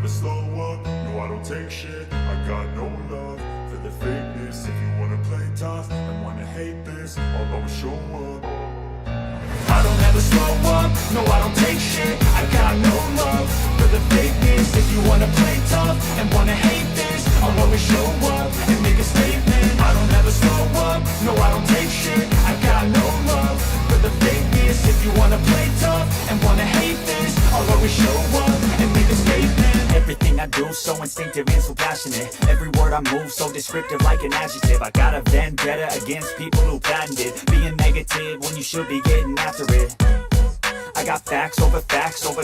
never slow up, no I don't take shit. I got no love for the fakeness. If you wanna play tough and wanna hate this, I'll always show up. I don't ever slow up, no I don't take shit. I got no love for the fakeness. If you wanna play tough and wanna hate this, I'll always show up and make a statement. I don't ever slow up, no I don't take shit. I got no love for the fakeness. If you wanna play tough and wanna hate this, I'll always show up and make a statement. Everything I do so instinctive and so passionate. Every word I move so descriptive like an adjective. I got a vendetta against people who patented being negative when you should be getting after it. I got facts over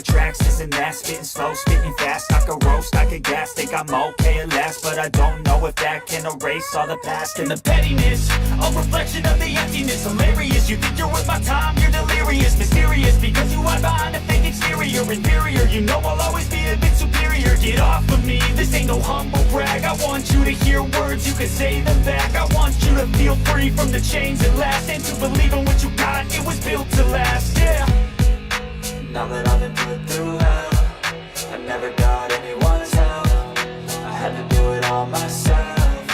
tracks, this and that. Spitting slow, spitting fast. I could roast, I could gas. Think I'm okay at last, but I don't know if that can erase all the past. And the pettiness, a reflection of the emptiness. Hilarious, you think you're worth my time, you're delirious. Mysterious, because you hide behind a fake exterior. Inferior, you know I'll always be a bit superior. Get off of me, this ain't no humble brag. I want you to hear words, you can say them back. I want you to feel free from the chains at last, and to believe in what you got, it was built to last, yeah. Now that I've been put through hell, I never got anyone's help. I had to do it all myself.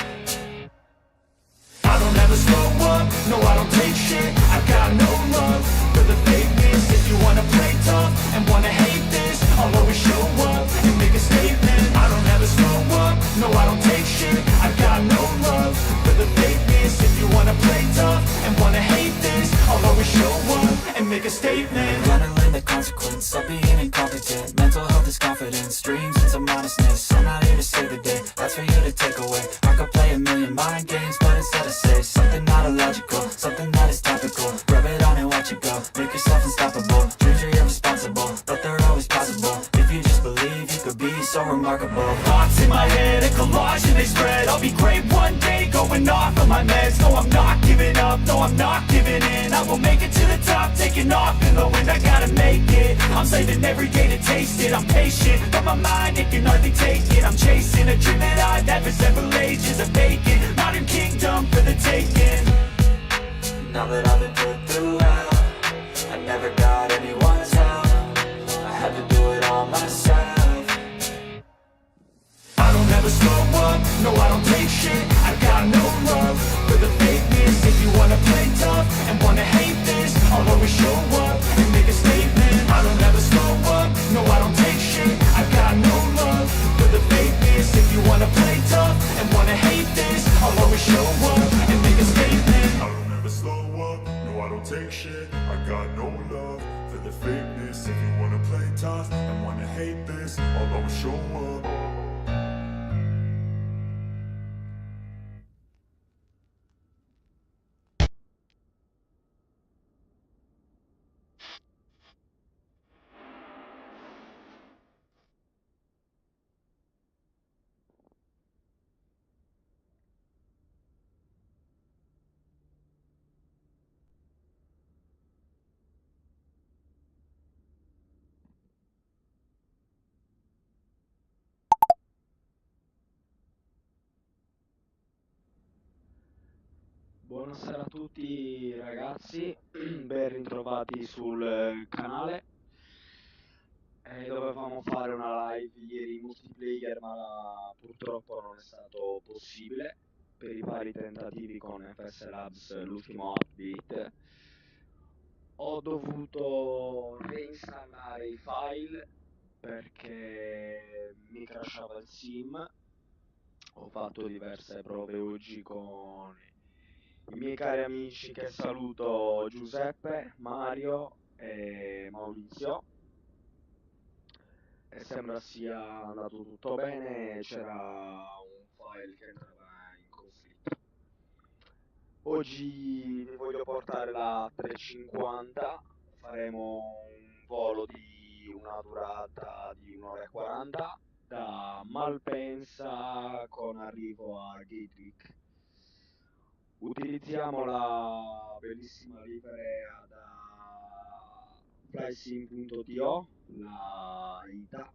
I don't ever slow up, no I don't take shit. I got no love for the fakeness. If you wanna play tough and wanna hate this, I'll always show up and make a statement. I don't ever slow up, no I don't take shit. I got no love for the fakeness. If you wanna play tough and wanna hate this, I'll always show up and make a statement. Gonna learn the consequence of being incompetent. Mental health is confidence, dreams and some modestness. I'm not here to save the day, that's for you to take away. I could play a million mind games, but instead I say something not illogical, something that is topical. Rub it on and watch it go, make yourself unstoppable. Dreams are irresponsible, but they're always possible. If you just believe, you could be so remarkable. Thoughts in my head, a collage and they spread. I'll be great one day, going off of my meds. No, I'm not giving up, no, I'm not giving in. I will make it to the top, taking off in the wind. I gotta make it, I'm saving every day to taste it. I'm patient, but my mind, it can hardly take it. I'm chasing a dream that I've had for several ages. A vacant, modern kingdom for the taking. Now that I've been put through hell, I never got anyone's help. I had to do it all myself. I don't ever slow up, no I don't take shit. I got no love for the fakeness. If you wanna play tough and wanna hate this, I'll always show up and make a statement. I don't ever slow up, no I don't take shit. I got no love for the fakeness. If you wanna play tough and wanna hate this, I'll always show up and make a statement. I don't ever slow up, no I don't take shit. I got no love for the fakeness. If you wanna play tough and wanna hate this, I'll always show up. Buonasera a tutti ragazzi, ben ritrovati sul canale. Dovevamo fare una live ieri multiplayer, ma purtroppo non è stato possibile per i vari tentativi con FS Labs, l'ultimo update. Ho dovuto reinstallare i file perché mi crashava il sim. Ho fatto diverse prove oggi con i miei cari amici che saluto, Giuseppe, Mario e Maurizio, e sembra sia andato tutto bene. C'era un file che entrava in conflitto. Oggi vi voglio portare la 350, faremo un volo di una durata di 1 ora e 40 da Malpensa con arrivo a Gatwick. Utilizziamo la bellissima livrea da flysim.to, la ITA,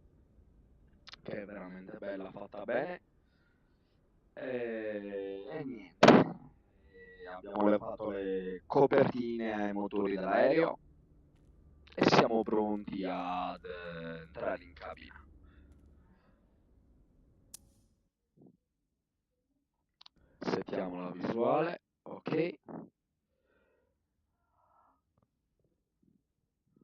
che è veramente bella, fatta bene. E niente, abbiamo fatto le copertine ai motori dell'aereo e siamo pronti ad entrare in cabina. la visuale, ok.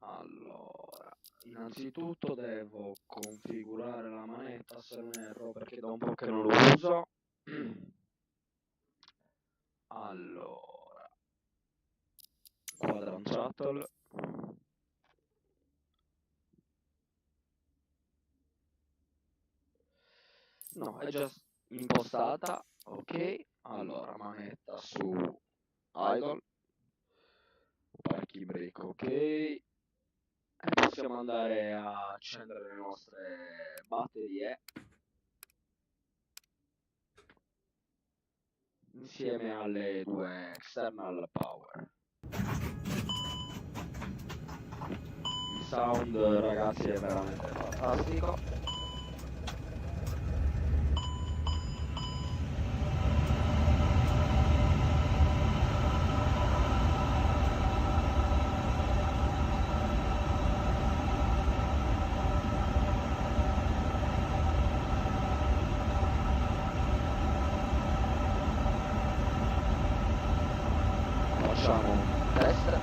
Allora, innanzitutto devo configurare la manetta, se non erro, perché da un po' che non lo uso. Allora, quadrant shuttle. No, è già impostata, ok. Allora, manetta su idle, parking brake, ok. E possiamo andare a accendere le nostre batterie insieme alle due external power. Il sound, ragazzi, è veramente fantastico. Facciamo un test.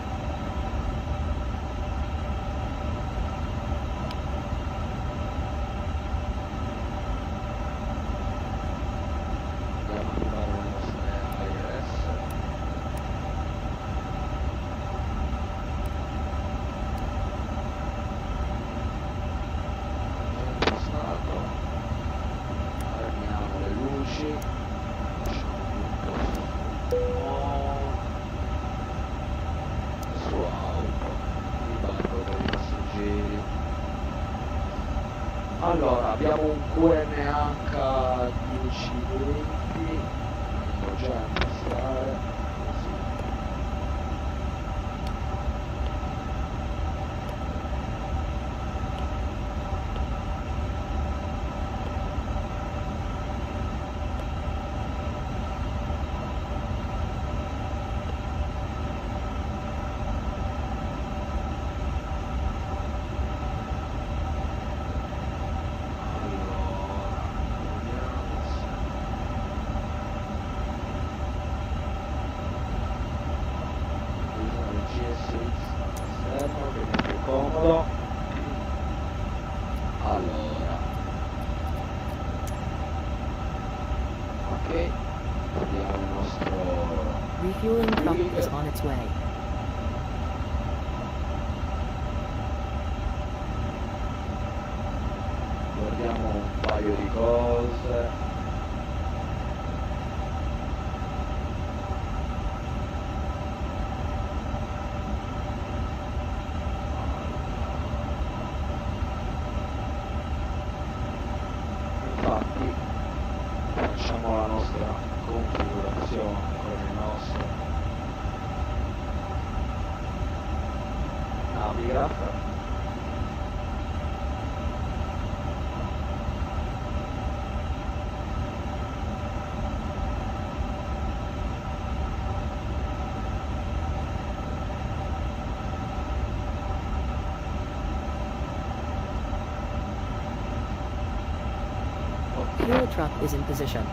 Andiamo a attivare le nostre IRS. Impostato. Fermiamo le luci. Lasciamo tutto su auto, ribalto per i passeggeri. Allora, abbiamo un QNH 1020, devo già impostare, così. Allora, ok, vediamo il nostro Refueling truck is on its way. guardiamo un paio di cose. Infatti facciamo la nostra configurazione con il nostro navigraph. Fuel truck is in position.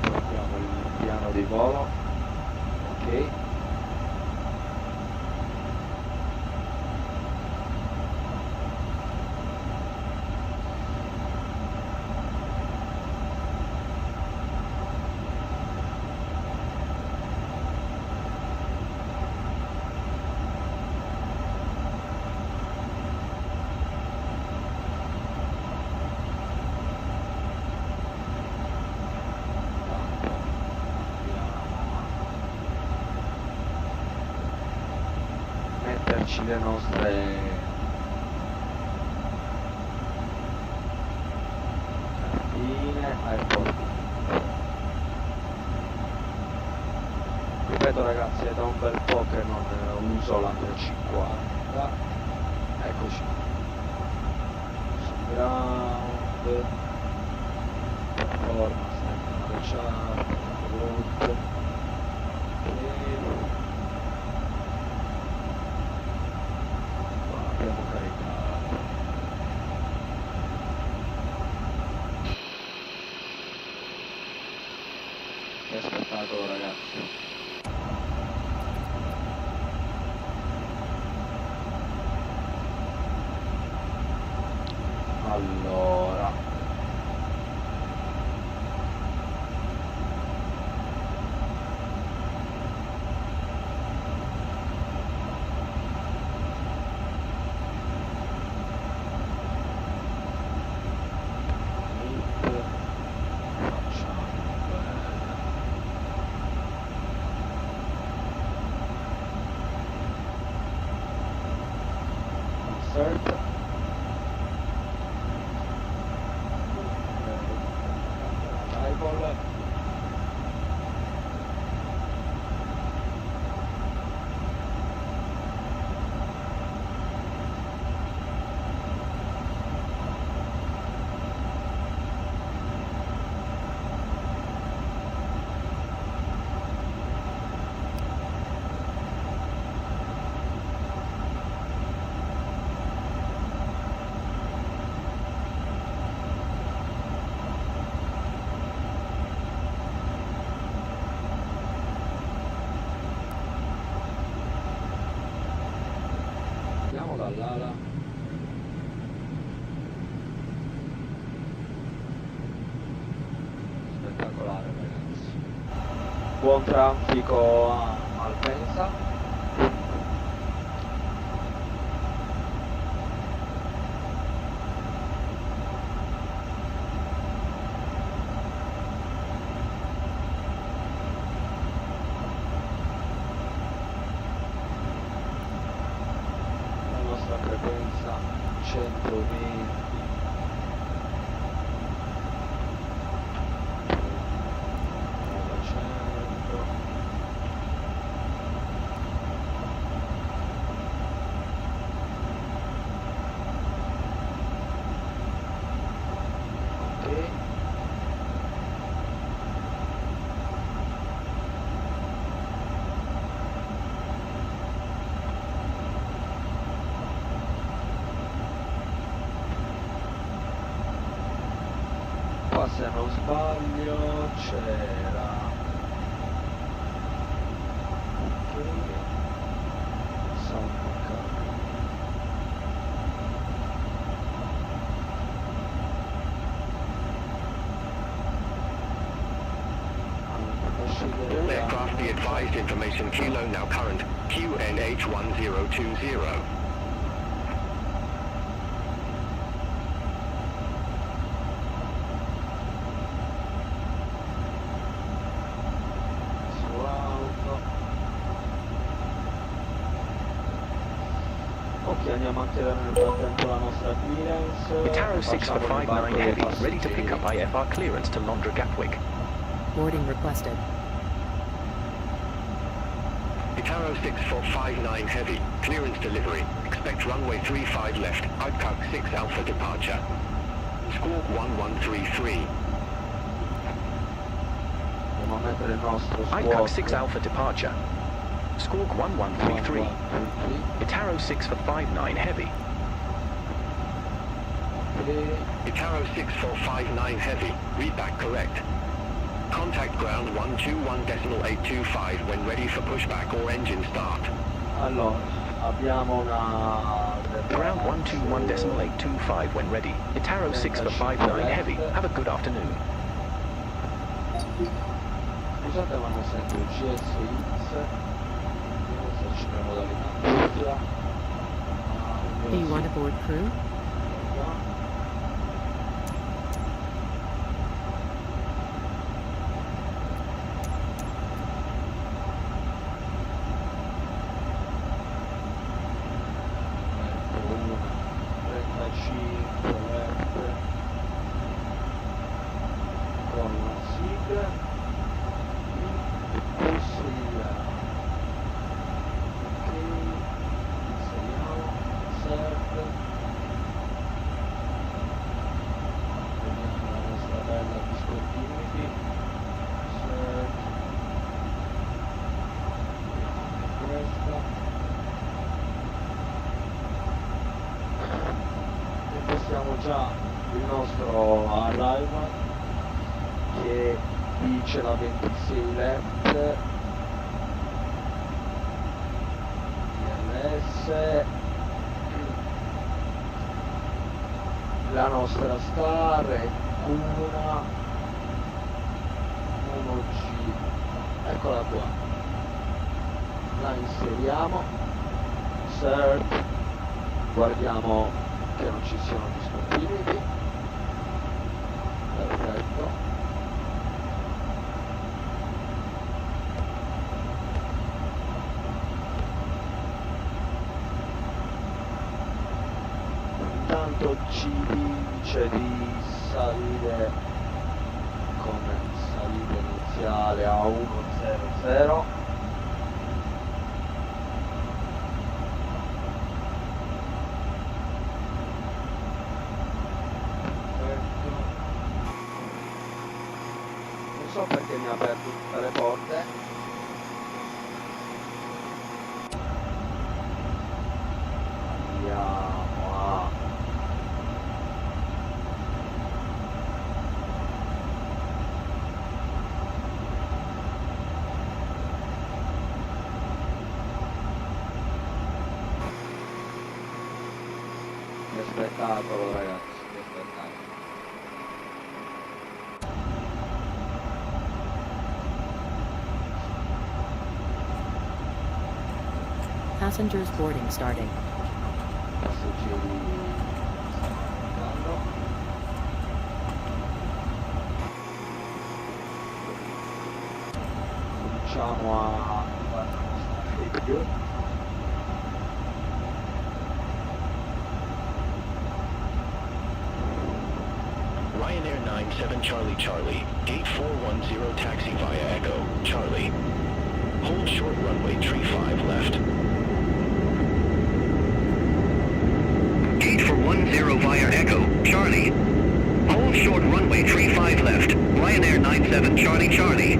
Guardiamo il piano di volo. Ok. Metterci le nostre cartine, airport. Ripeto ragazzi, è da un bel po' che non uso la 350. Eccoci. Ground. Performance, chart, root. Abbiamo caricato. Che spettacolo, ragazzi. Allora, facciamo bene. Insert. Dall'ala. Spettacolare, ragazzi. Buon traffico a Malpensa. Frequenza 120. Se non sbaglio c'era All aircraft be advised information kilo now current QNH1020. Andiamo a tirare nel frattempo la nostra clearance. Itaro 6 for 59 Heavy, ready to pick up IFR clearance to Londra Gatwick. Boarding requested. Itaro 6 for 59 Heavy, clearance delivery. Expect runway 35 left, Outcock 6 Alpha departure. Squawk 1133. Andiamo a mettere il nostro Outcock 6 Alpha departure. Squawk 1133. Itaro 6 for 59 Heavy. Itaro 6 for 59 Heavy, read back correct. Contact ground 121.825 when ready for pushback or engine start. Allora, abbiamo una... Ground 121.825 when ready. Itaro 6 for 59 Heavy, have a good afternoon. Scusate ma non sento il Gsx. Modalità. Do you want to board crew? già il nostro arrival che dice la 26 left DLS, la nostra star è una 1G, eccola qua, la inseriamo, insert, guardiamo che non ci siano discontinuity, perfetto. Intanto ci dice di salire come salita iniziale a 100. Perfetto. Non so perché mi ha aperto tutte le porte. Andiamo a che spettacolo, ragazzi, che spettacolo. Passengers boarding starting. Passeggeri stanno arrivando. Cominciamo a fare la nostra review. Ryanair 97 Charlie Charlie, gate 410 taxi via Echo, Charlie. Hold short runway tree 5 left. Gate 410 via Echo, Charlie. Hold short runway tree 5 left. Ryanair 97 Charlie Charlie.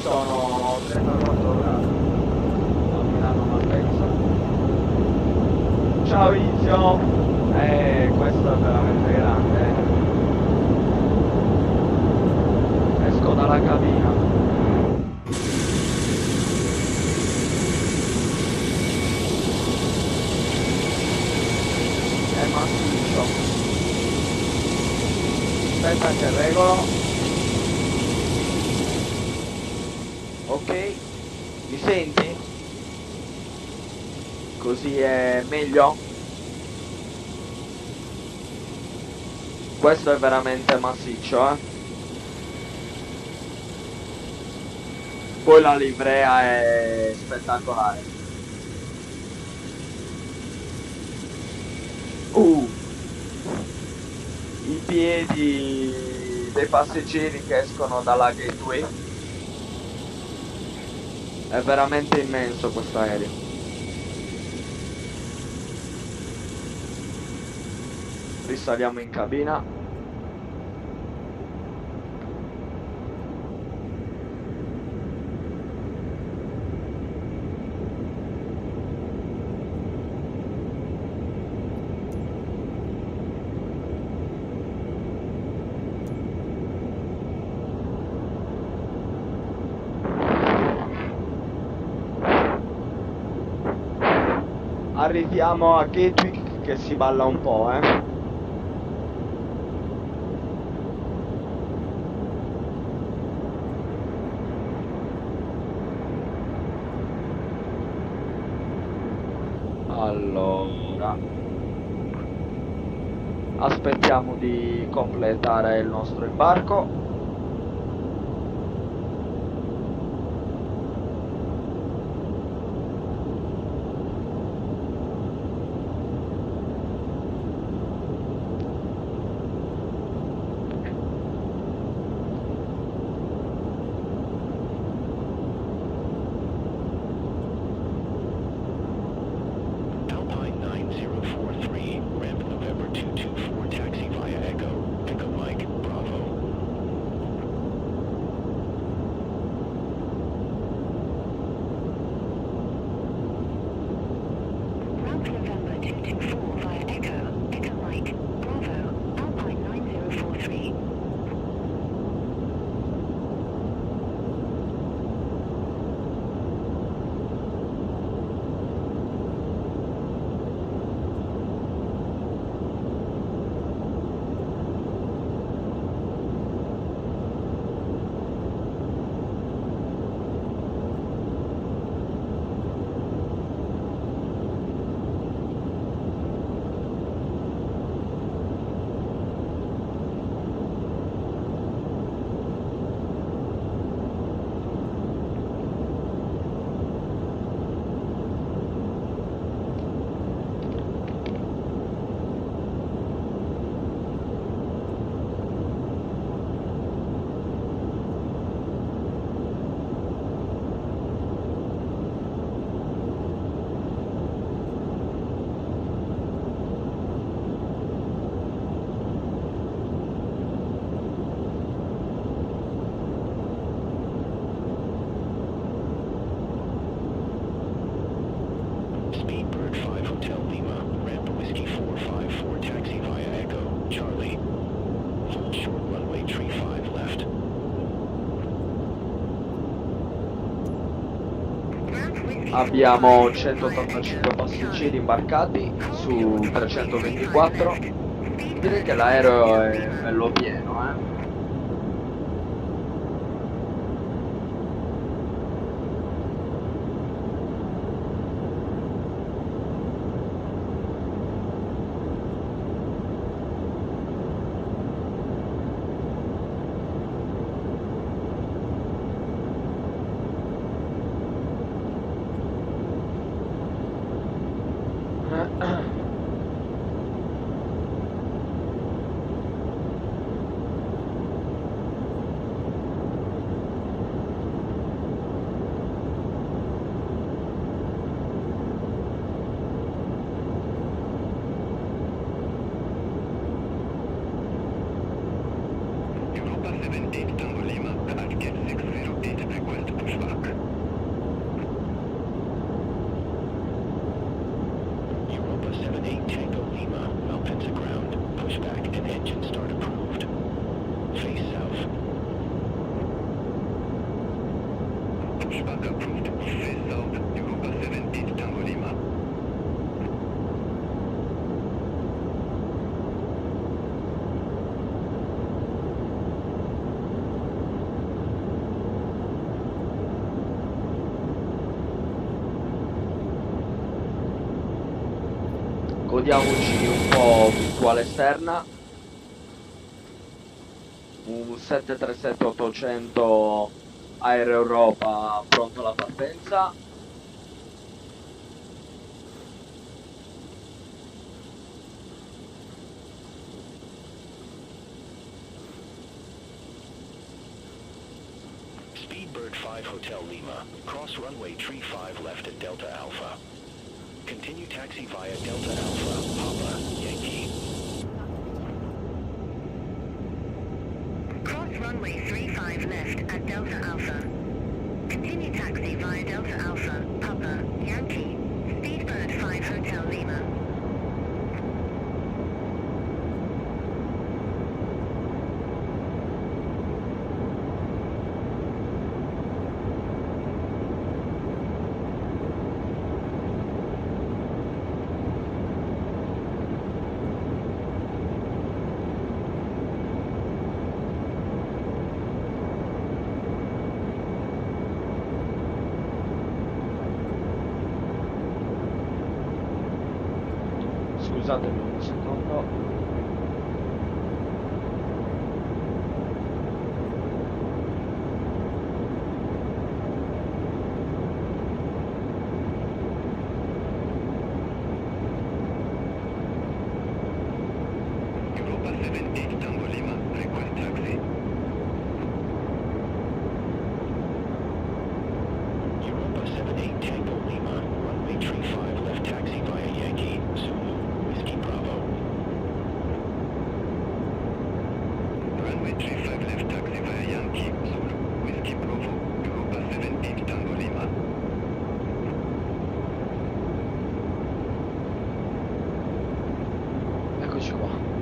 sono 34 gradi a Milano Malpensa. Ciao Izio, questo è veramente grande. Esco dalla cabina. È massiccio. Aspetta che regolo. Ok, mi senti? Così è meglio? Questo è veramente massiccio, eh? Poi la livrea è spettacolare. I piedi dei passeggeri che escono dalla Gatwick. È veramente immenso questo aereo. Risaliamo in cabina. Arriviamo a Gatwick che si balla un po', Allora, aspettiamo di completare il nostro imbarco. Abbiamo 185 passeggeri imbarcati su 324. Direi che l'aereo è bello pieno, Pushback approved. Face south, Europa 78 Tango Lima. Godiamoci un po' virtuale esterna. Un 737-800 Air Europa pronto alla partenza. Speedbird 5 Hotel Lima. Cross runway 35 left at Delta Alpha. Continue taxi via Delta Alpha, Papa, Yankee. Cross runway 35 left at Delta Alpha. Continue taxi via Delta Alpha, Papa, Yankee. Speedbird 5 Hotel Lima. Scusatemi un secondo. Europa 78 Tango Lima, request taxi. Europa 78 Tango Lima. Runway 35 left taxi via Yankee, Zulu, Whiskey Bravo. Runway 35 left taxi via Yankee, Zulu, Whiskey Bravo, Europa 78 Tango Lima. Eccoci qua.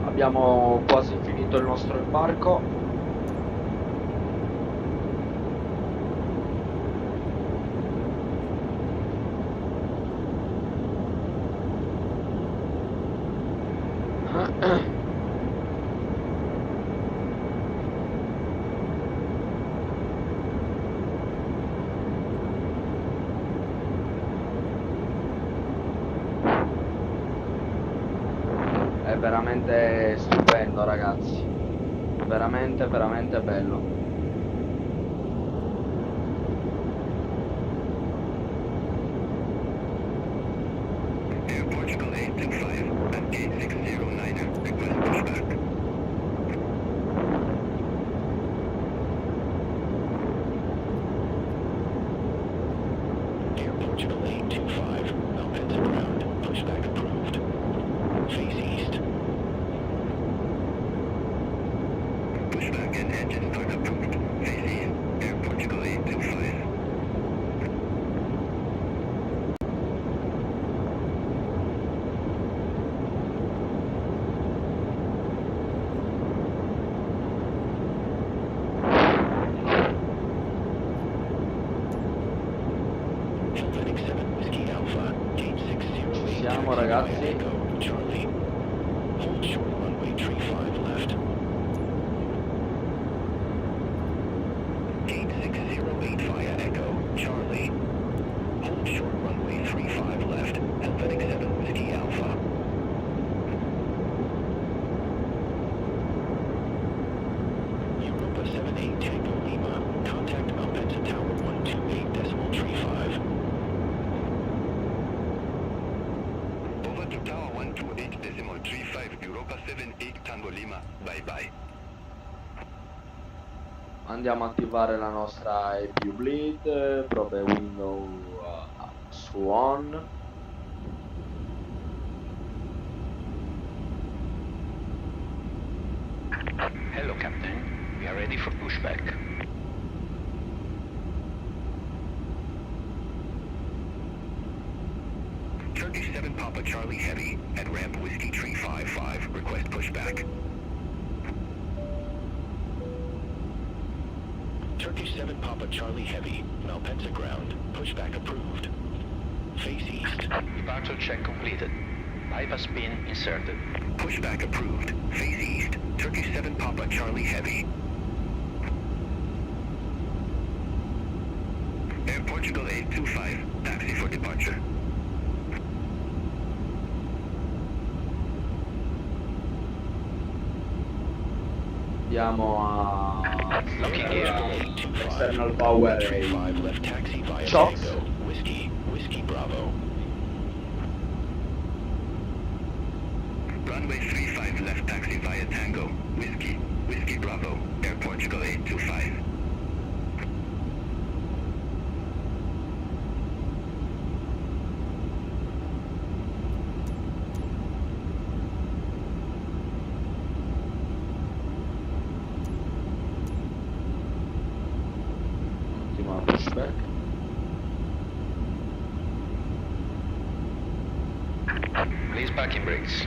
Abbiamo quasi finito il nostro imbarco. È veramente stupendo, ragazzi, veramente veramente bello. Air Portugal 825 at Gsx 09er, request pushback. Air Portugal 825, Malpensa ground, pushback approved. Face east. Pushback and engine start approved. Face east, Air Portugal 825. Helvetic 7 Whiskey Alpha, gate 608. Siamo, ragazzi. Echo, Charlie. Hold short runway 35 left. Gate 608 via Echo, Charlie. Hold short runway 35 left. Helvetic 7 Whiskey Alpha. Europa 78 Tango Lima. Contact Malpensa Tower 128.35. Over to Tower 128.35, Europa 78 Tango Lima, bye bye. Andiamo a attivare la nostra APU bleed, prove window su on. Hello, Captain. We are ready ready for pushback. Turkish 7 Papa Charlie Heavy at ramp Whiskey Tree 55, request pushback. Turkish 7 Papa Charlie Heavy, Malpensa ground, pushback approved. Face east. Departure check completed. Bypass pin inserted. Pushback approved. Face east. Turkish 7 Papa Charlie Heavy. Air Portugal 825, taxi for departure. Andiamo a Locking gear. external power e 5 left taxi via shocks. Tango. Whiskey Bravo. Runway 35 left taxi via Tango. Whiskey Bravo. Air Portugal 825. Ultima pushback. Please parking brakes.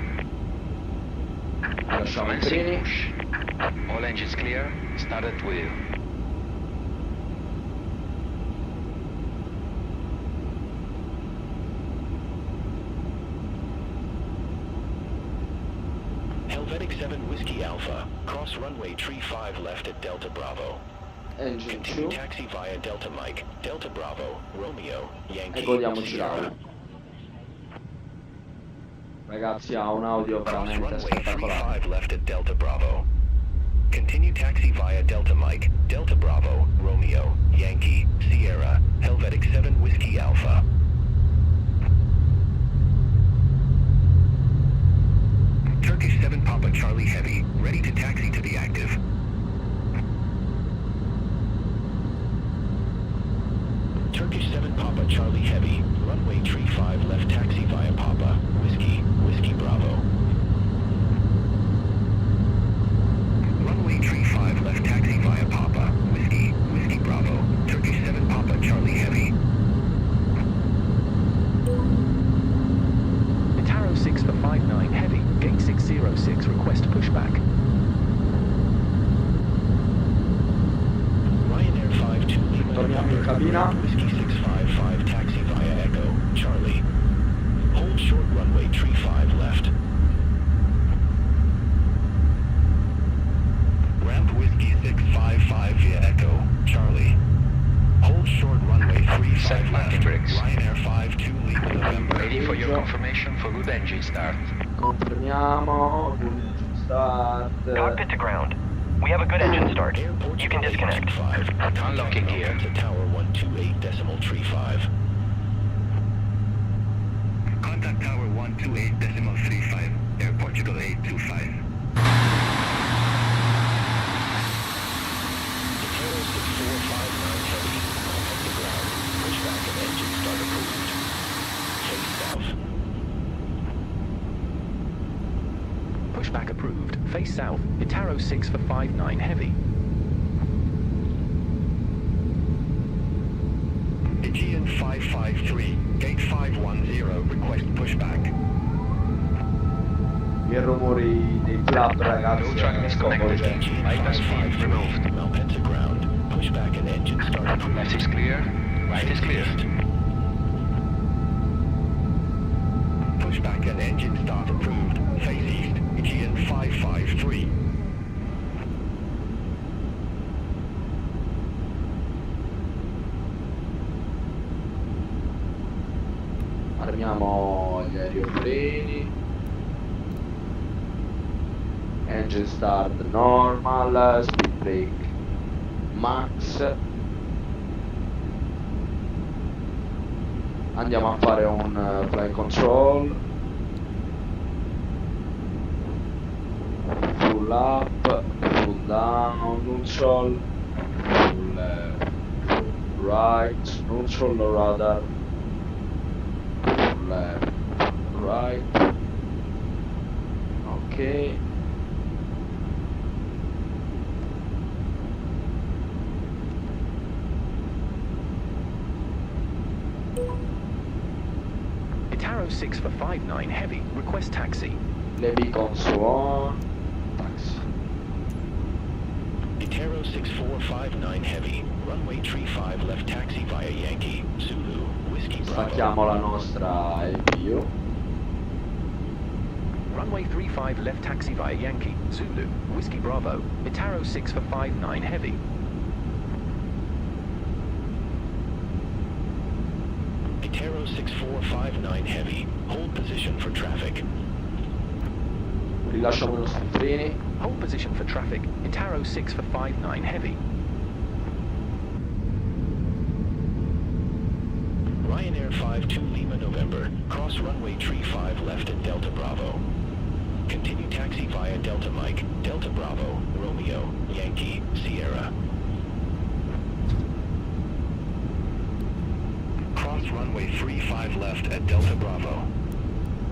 Lasciamo i Commencing freni. push. All engines clear. Start at wheel. Helvetic 7 Whiskey Alpha. Cross runway tree 5 left at Delta Bravo. Engine Continue 2. taxi via Delta Mike. Delta Bravo. Romeo. Yankee. E godiamoci Sierra. l'audio. Ragazzi, ha un audio Cross veramente runway spettacolare. 35 left at Delta Bravo. Continue taxi via Delta Mike, Delta Bravo, Romeo, Yankee, Sierra, Helvetic 7 Whiskey Alpha. Turkish 7 Papa Charlie Heavy, ready to taxi to the active. Turkish 7 Papa Charlie Heavy, runway tree 5 left taxi via Papa, Whiskey Bravo. Runway tree 5 left taxi via Papa, Whiskey Bravo, Turkish 7 Papa Charlie Heavy. Taro 6 for 59 Heavy, gate 606, request pushback. Ryanair 52 Lima Torniamo in cabina. Whiskey 655 taxi via Echo, Charlie. Hold short runway tree 5 left. Ramp Whiskey 655 via Echo, Charlie. Hold short runway 35 left. Ryanair 52 Lima November. Ready for your confirmation for good engine start. Confermiamo. Good engine start. Cockpit to ground. We have a good engine start. Airport You can disconnect. 5. Unlocking gear to tower 128.35. Contact tower 128.35. Air Portugal 825. Taro 6459 Heavy. Contact the ground. Pushback and engine start approved. Face south. Pushback approved. Face south. Taro 6 for 59 Heavy. Aegean 553. Gate 510. Request pushback. I rumori dei flap, ragazzi. No track disconnected. Scomode. Bypass field removed. Malpensa ground. Pushback and engine start approved. Left is clear. Right is clear. Pushback and engine start approved. Face east. Aegean 553. Armiamo gli aeroplani. Engine start normal, speed brake max. Andiamo a fare un flight control. Full up, full down, neutral, full left, full right, neutral radar, full left, right. Ok. Itaro 6 for 59 Heavy, request taxi. Le beacon on. Taxi. Itaro 6459 Heavy, runway 35 left taxi via Yankee, Zulu, Whiskey Bravo. Stacchiamo la nostra LPU. Runway 35 left taxi via Yankee, Zulu, Whiskey Bravo, Itaro 6 for 59 Heavy. Itaro 6459 Heavy, hold position for traffic. Rilasciamo i nostri freni. Hold position for traffic, Itaro 6 for 59 Heavy. Ryanair 52 Lima November, cross runway 35 left at Delta Bravo. Continue taxi via Delta Mike, Delta Bravo, Romeo, Yankee, Sierra. Cross runway 35 left at Delta Bravo.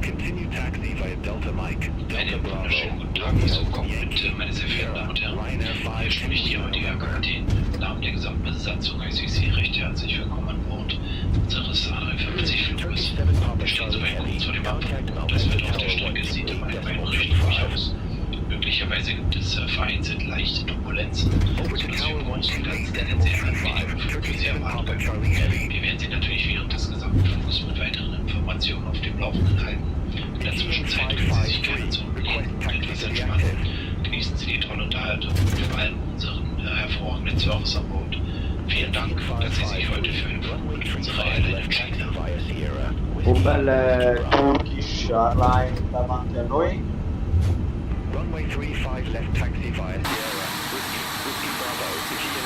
Continue taxi via Delta Mike, Delta Bravo, Romeo, Meine sehr verehrten Damen und Herren, hier spricht Ihr heutiger Kapitän. Im Namen der gesamten Besatzung heiße ich Sie recht herzlich willkommen an Bord unseres A350-Fluges. Wir stehen soweit kurz vor dem Abflug. Das Wetter auf der Strecke sieht im Allgemeinen recht ruhig aus. Möglicherweise gibt es vereinzelt leichte Turbulenzen, sodass wir im Großen und Ganzen tendenziell ein wenig Flug für Sie erwarten können. Wir werden Sie natürlich während des gesamten Fluges mit weiteren Informationen auf dem Laufenden halten. In der Zwischenzeit können Sie sich gerne zurücklehnen und etwas entspannen. Genießen Sie die tolle Unterhaltung und vor allem unseren hervorragenden Service an Bord. Vielen Dank, dass Sie sich heute für einen Flug mit unserer Airline entschieden haben. Un bel Turkish Airline davanti a noi. Runway 35 left taxi via Sierra, Whiskey Bravo, Hyperion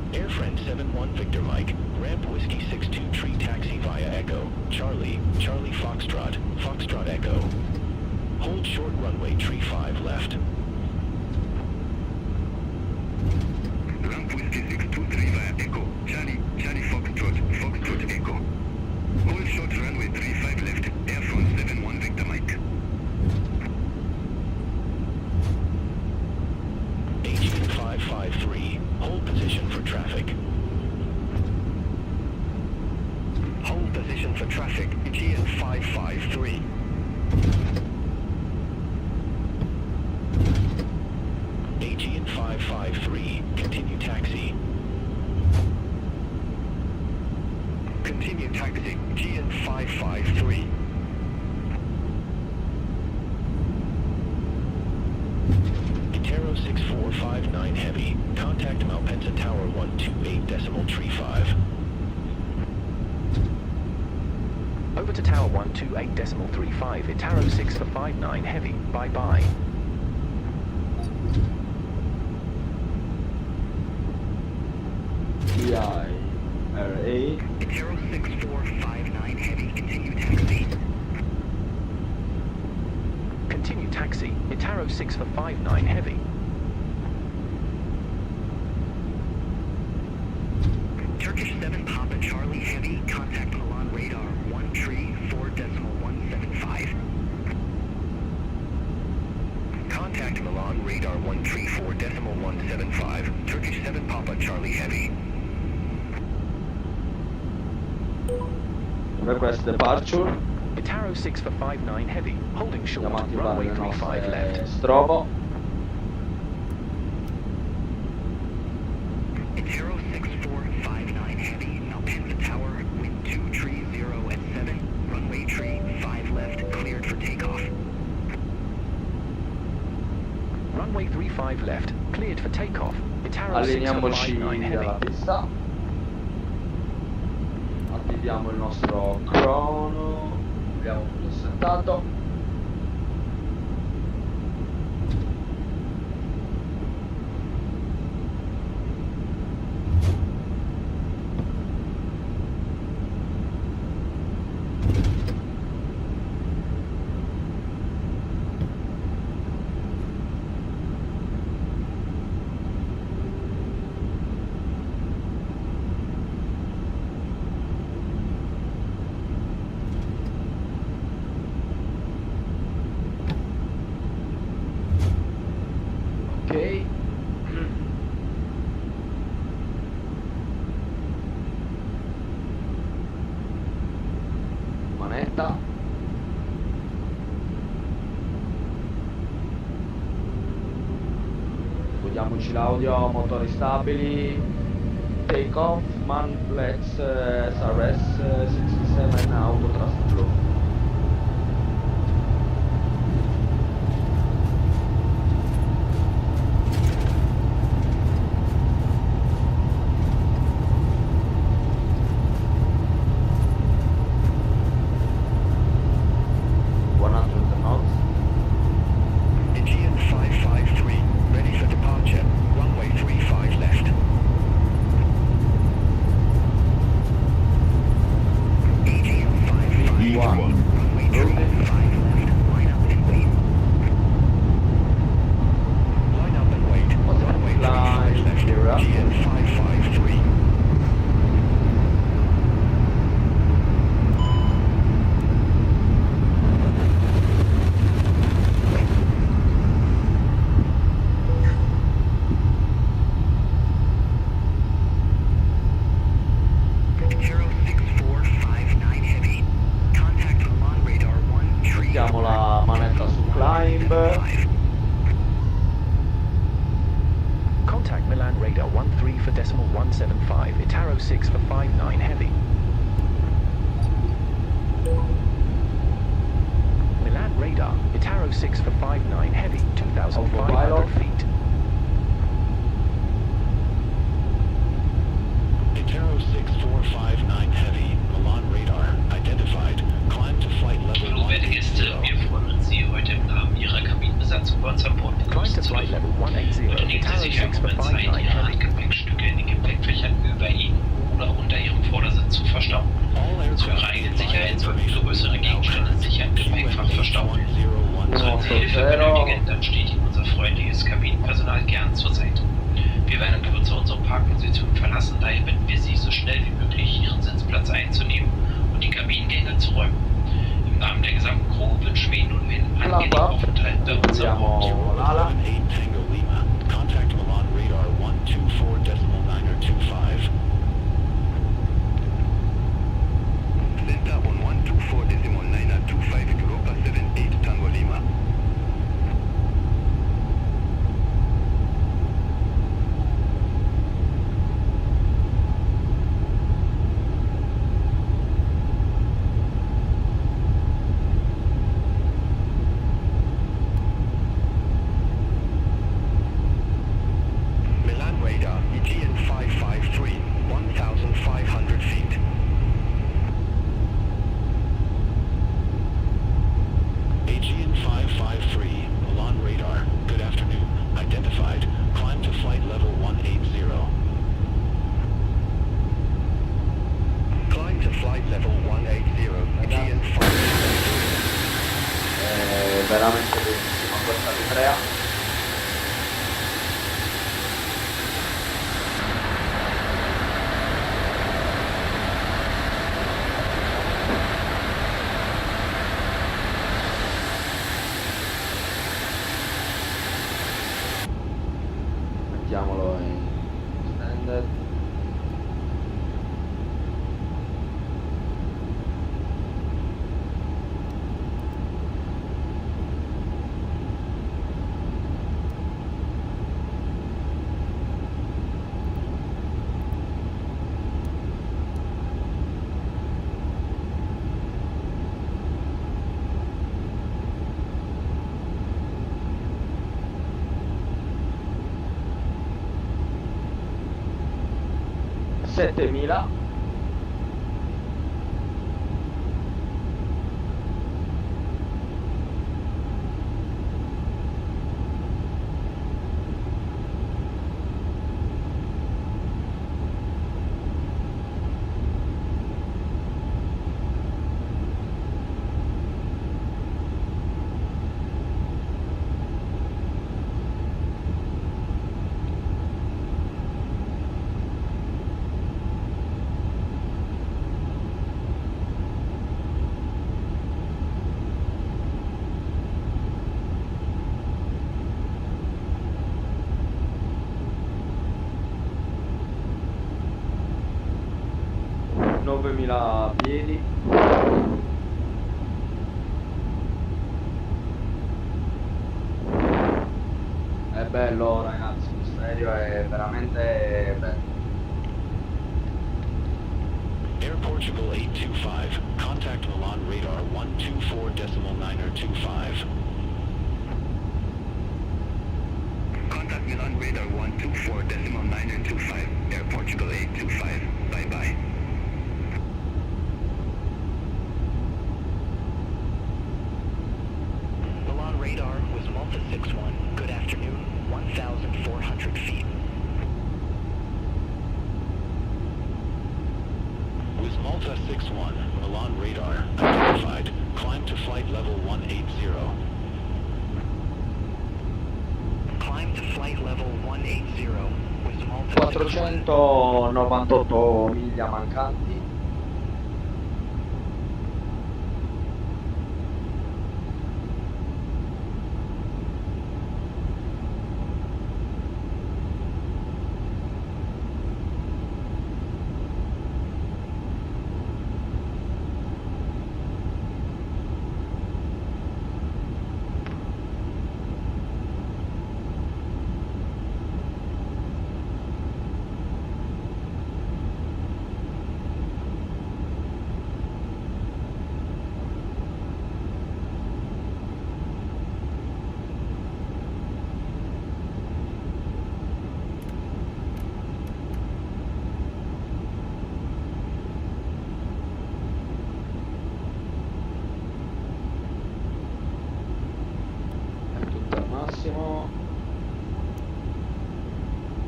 553. Airfriend 71 Victor Mike, ramp Whiskey 62 tree taxi via Echo, Charlie, Charlie Foxtrot, Foxtrot Echo. Hold short runway tree 5 left. Ramp Whiskey 623 via Echo, Charlie, Charlie Foxtrot, Foxtrot Echo. Hold short runway 35 left, Air France 71 Victor Mike. Agent 553, hold position for traffic. Hold position for traffic, Aegean 553. Aegean 553, continue taxi. Continue taxi, Aegean 553. Itaro 6459 Heavy, contact Malpensa Tower 128.35. Over to Tower 128.35, Itaro 6 for 59 Heavy, bye-bye. TIRA. Itaro 6459 Heavy, continue taxi. Continue taxi, Itaro 6 for 59 Heavy. Turkish 7 Papa Charlie Heavy, contact Milan radar 134.175. Contact Milan radar 134.175. Turkish 7 Papa Charlie Heavy. Request departure. Itaro 6 for 59 Heavy, holding short, Andiamo a attivare runway le 35 left. nostre strobo. Itaro 6459 Heavy, Malpensa Tower, wind 230 at 7, runway tree 5 left, cleared for takeoff. Runway 35 left, cleared for takeoff. Itaro 6 for Allineiamoci 59 dalla Heavy. pista. Attiviamo il nostro crono. Abbiamo tutto settato. Mettiamoci l'audio, motori stabili, take off, Manflex SRS 67 Auto Thrust Blue. La manetta su climb. Contact Milan radar 13 for decimal 175, Itaro 6 for 59 heavy. Milan radar, Itaro 6 for 59 heavy, 2,500 feet. Itaro 6459 heavy, Milan radar, identified. Climb to flight level 180. Werte Gäste, wir freuen Sie heute im Namen Ihrer Kabinenbesatzung bei uns an Bord Climb to flight level 180, Bitte nehmen Sie Itaro sich einen 6 for Moment Zeit, 59 Ihre heavy. Handgepäckstücke in den Gepäckfächern über Ihnen oder unter Ihrem Vordersitz zu verstauen. Zu Ihrer eigenen Sicherheit sollten größere Gegenstände sicher im Gepäckfach verstaut werden. Sollten Sie Hilfe benötigen, dann steht Ihnen unser freundliches Kabinenpersonal gern zur Seite. Wir werden in Kürze unsere Parkposition verlassen, daher bitten wir Sie, so schnell wie möglich Ihren Sitzplatz einzunehmen und die Kabinengänge zu räumen. Im Namen der gesamten Crew wünschen wir Ihnen nun einen angenehmen Aufenthalt bei uns an Bord. Tango Lima. Contact Milan radar 124.925. Center on 124.925 Europa 78 Tango Lima. Milan radar, Aegean 553, 1,500 feet. Aegean 553, Milan radar, good afternoon, identified, climb to flight level 180. Climb to flight level 180, Aegean 553. Veramente bellissima questa livrea. Mettiamolo in standard. $7.000. Piedi. È bello ragazzi questo questo aereo è veramente bello. Air Portugal 825, contact Milan radar 124.925. Contact Milan radar 124.925, Air Portugal 825, bye bye. Milan radar was Malta 61, good afternoon, 1,400 feet. With Malta 61, Milan radar, identified, climb to flight level 180. Climb to flight level 180, with Malta 61. 498 miglia mancanti.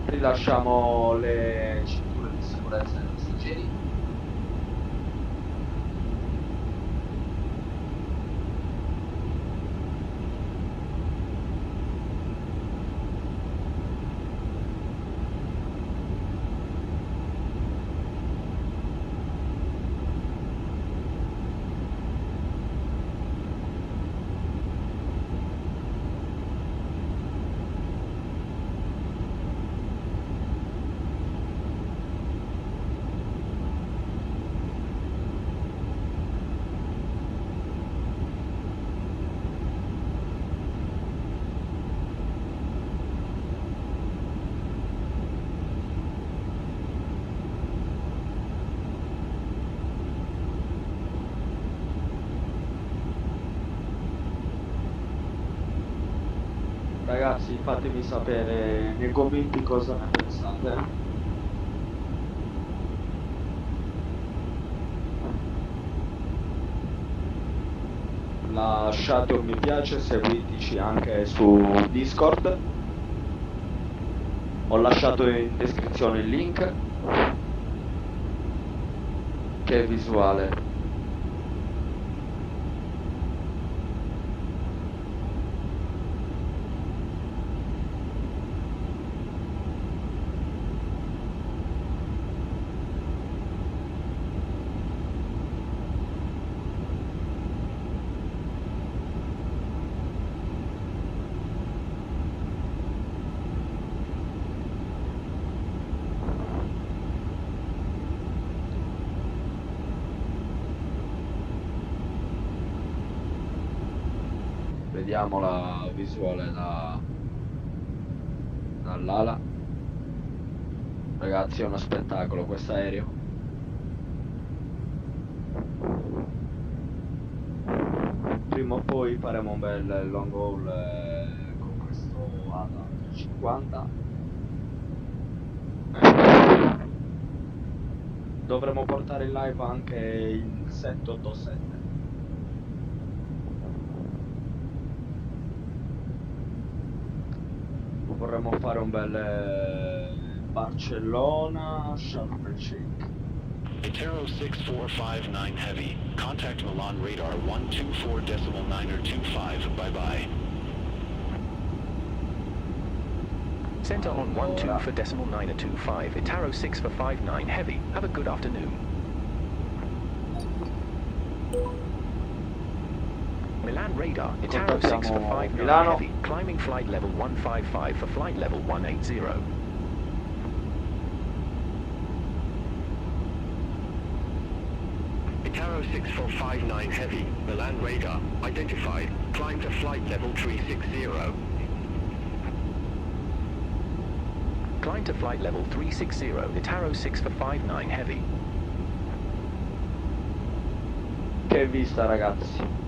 Rilasciamo le cinture di sicurezza ai passeggeri. Ragazzi, fatemi sapere nei commenti cosa ne pensate. Lasciate un mi piace, seguiteci anche su Discord. Ho lasciato in descrizione il link. Che visuale. Vediamo la visuale dall'ala. Ragazzi, è uno spettacolo questo aereo. Prima o poi faremo un bel long haul con questo A350. Dovremo portare in live anche il 787. Vorremmo fare un bel Barcellona, Sharm el Sheikh. Atero 6459 Heavy, contact Milan radar 124.925, bye bye. Center on 12 for decimal 925, Atero 6 for 59 Heavy, have a good afternoon. Milan radar, Atero 6 for 59 Heavy, climbing flight level 155 for flight level 180. Atero 6459 Heavy, Milan radar, identified, climb to flight level 360. Climb to flight level 360, Itaro 6 for 59 heavy. Che vista, ragazzi.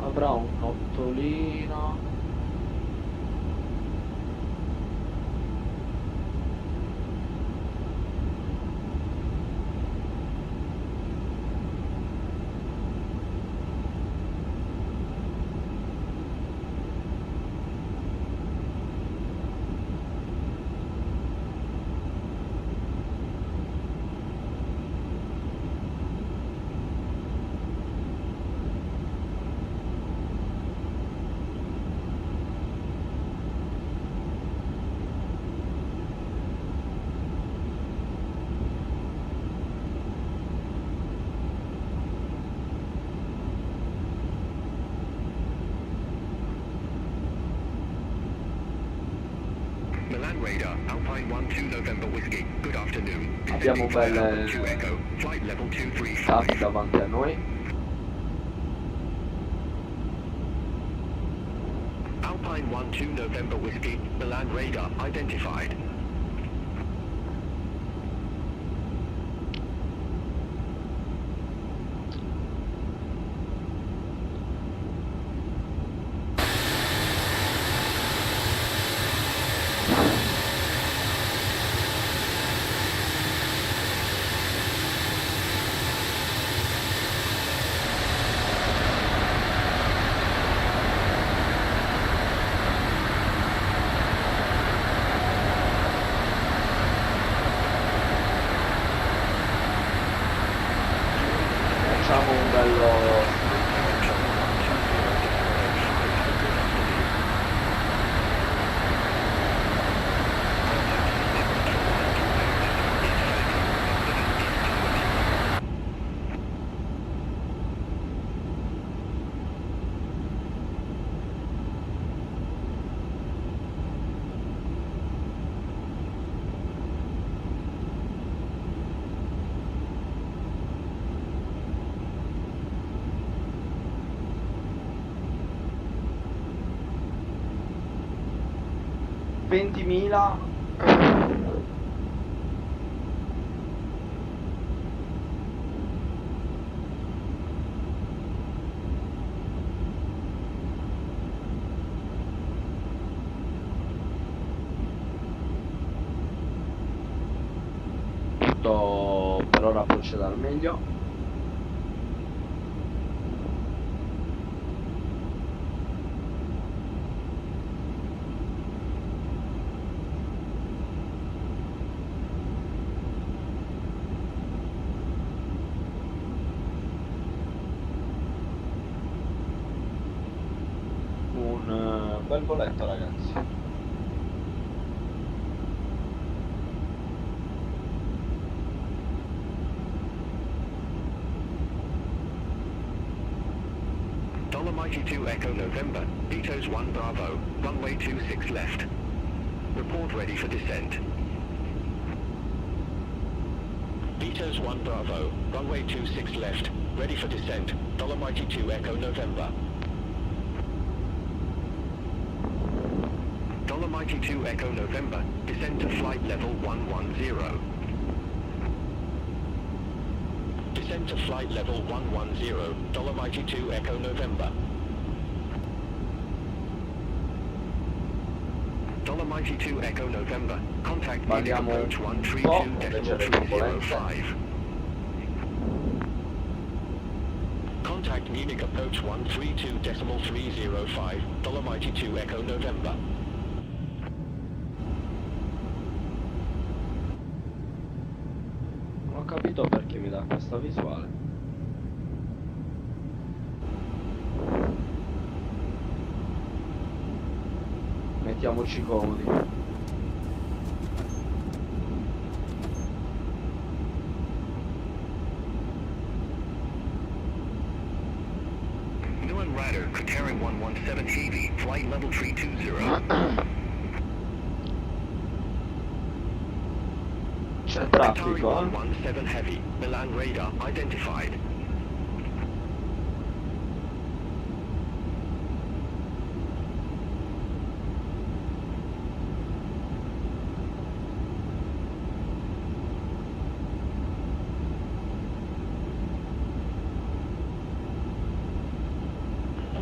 Avrà un nottolino. Milan Radar, Alpine 12 November Whiskey. Good afternoon. Abbiamo un bel Flight level TAP 235. davanti a noi. Alpine 12 November Whiskey, Milan Radar identified. Facciamo un bello. $20.000. Tutto per ora procede al meglio. Bel voletto, ragazzi. Dolomite 2 Echo November, Betos 1 Bravo, runway 26 left. Report ready for descent. Betos 1 Bravo, runway 26 left, ready for descent. Dolomite 2 Echo November. Dolomite 2 Echo November, descend to flight level 110. Descend to flight level 110, Dolomite 2 Echo November. Dolomite 2 Echo November, contact Munich approach 132.305. Contact Munich approach 132.305, Dolomite 2 Echo November. Non ho capito perché mi dà questa visuale. Mettiamoci comodi. Milan Radar, Caratteristiche 117 Heavy, flight level 320. C'è traffico, 117 Heavy, Milan Radar identified.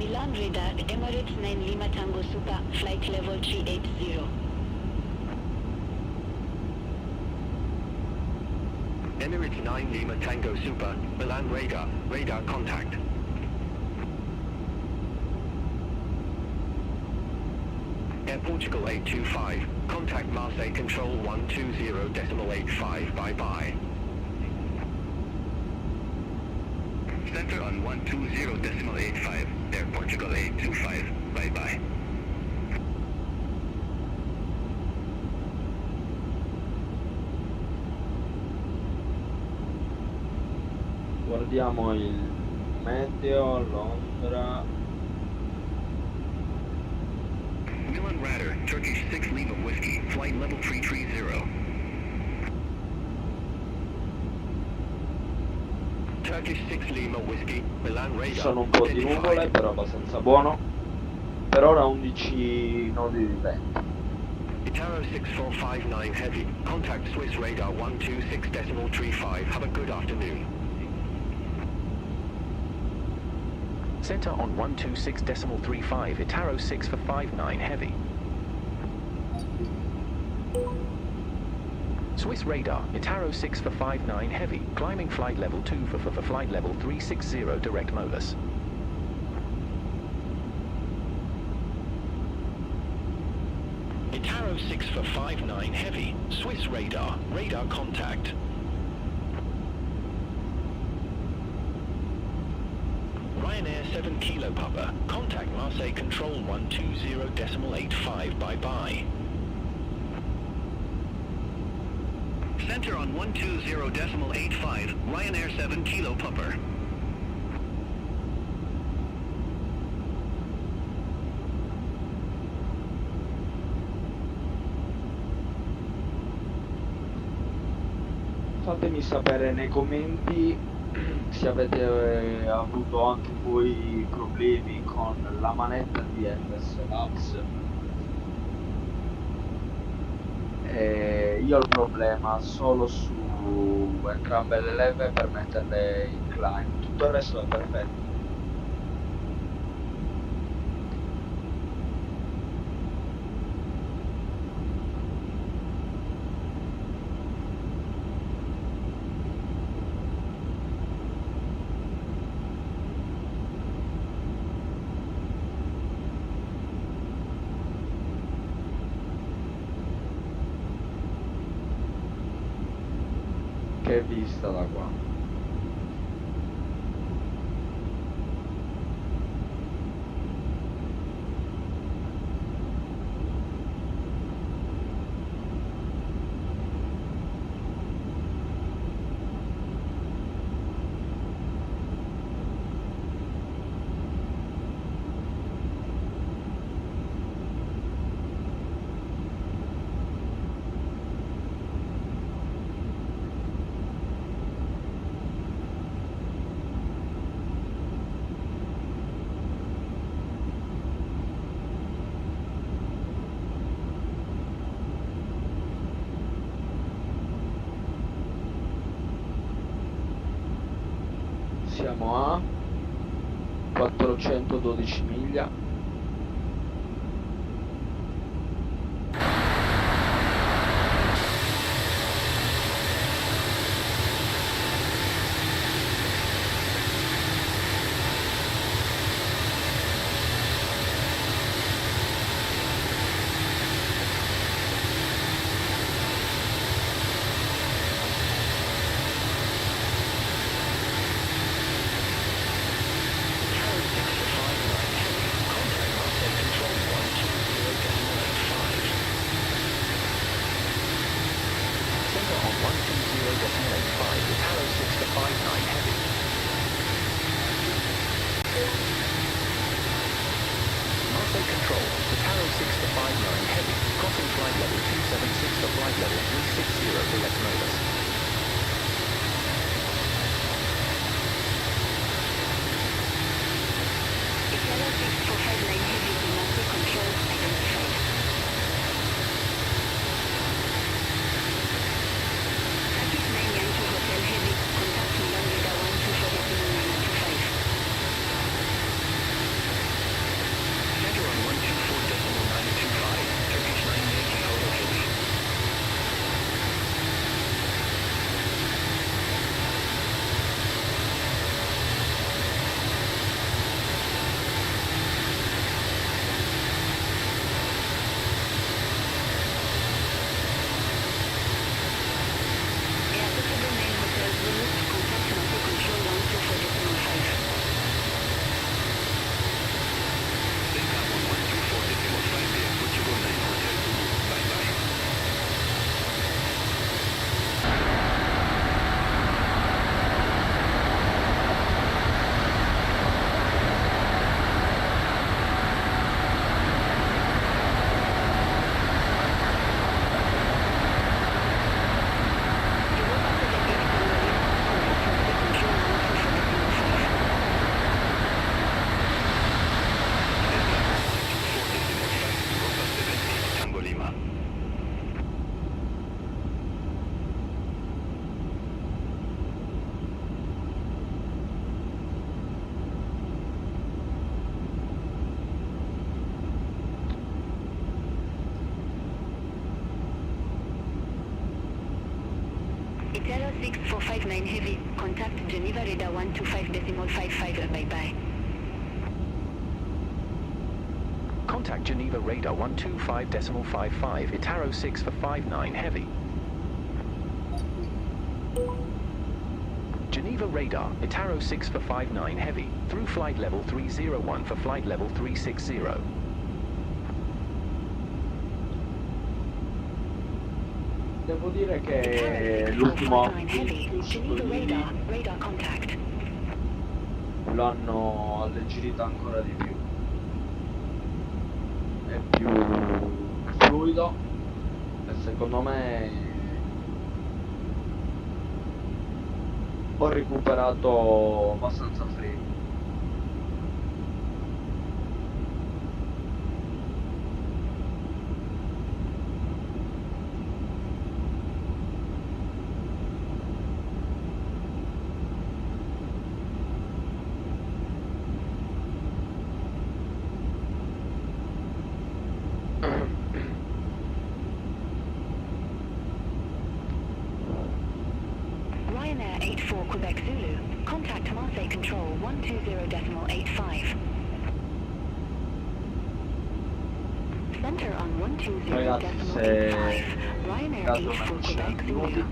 Milan radar, Emirates 9 Lima Tango Super, flight level 380. Emirates 9 Lima Tango Super, Milan radar, radar contact. Air Portugal 825, contact Marseille Control 120.85, bye-bye. Center on 120.85, Air Portugal 825, bye-bye. Guardiamo il meteo, Londra. Milan Radar, Turkish 6 Lima Whiskey, flight level 330. Turkish 6 Lima Whiskey, Milan radar. Ci sono un po' di nuvole, però abbastanza buono. Per ora 11 nodi di vento. Itaro 6459 Heavy, contact Swiss radar 126.35, have a good afternoon. Center on 126.35, Itaro 6459 Heavy. Swiss radar, Itaro 6459 Heavy, climbing flight level 2 for flight level 360 direct Molus. Itaro 6459 Heavy, Swiss radar, radar contact. Ryanair 7 Kilo Papa, contact Marseille Control 120.85, bye-bye. Center on 120.85, Ryanair 7 Kilo Pupper. Fatemi sapere nei commenti se avete avuto anche voi problemi con la manetta di Msfs. Io ho il problema solo su entrambe le leve per metterle in climb, tutto il resto è perfetto. Che vista da qua. Siamo a 412 miglia. 06-459 Heavy, contact Geneva Radar 125.55, bye-bye. Contact Geneva Radar 125.55, Itaro 6 for 59 Heavy. Geneva Radar, Itaro 6 for 59 Heavy, through flight level 301 for flight level 360. Devo dire che l'ultimo lo hanno alleggerito ancora di più, è più fluido e secondo me ho recuperato abbastanza free. Ryanair 84 Quebec Zulu, contact Marseille Control 120.85. Center on 120.85. Ryanair 84 Quebec Zulu.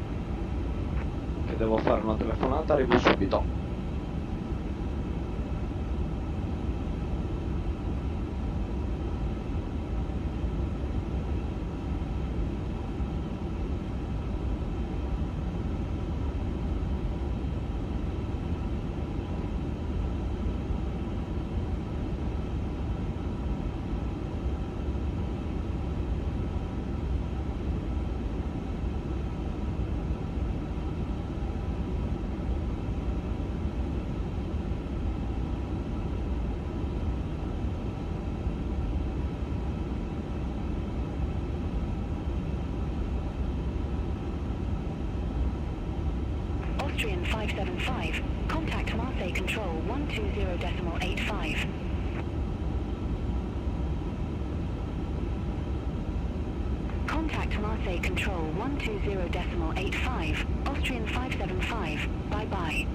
Che devo fare una telefonata, arrivo subito. Austrian 575, contact Marseille Control 120.85. Contact Marseille Control 120.85, Austrian 575, bye-bye.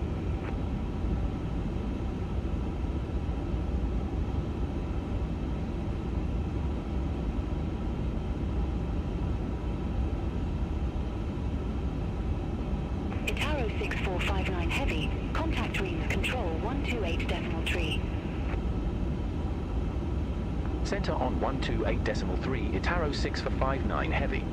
Itaro 6459 Heavy, contact Reims Control 128.3. Center on 128.3, Itaro 6 for 59 Heavy.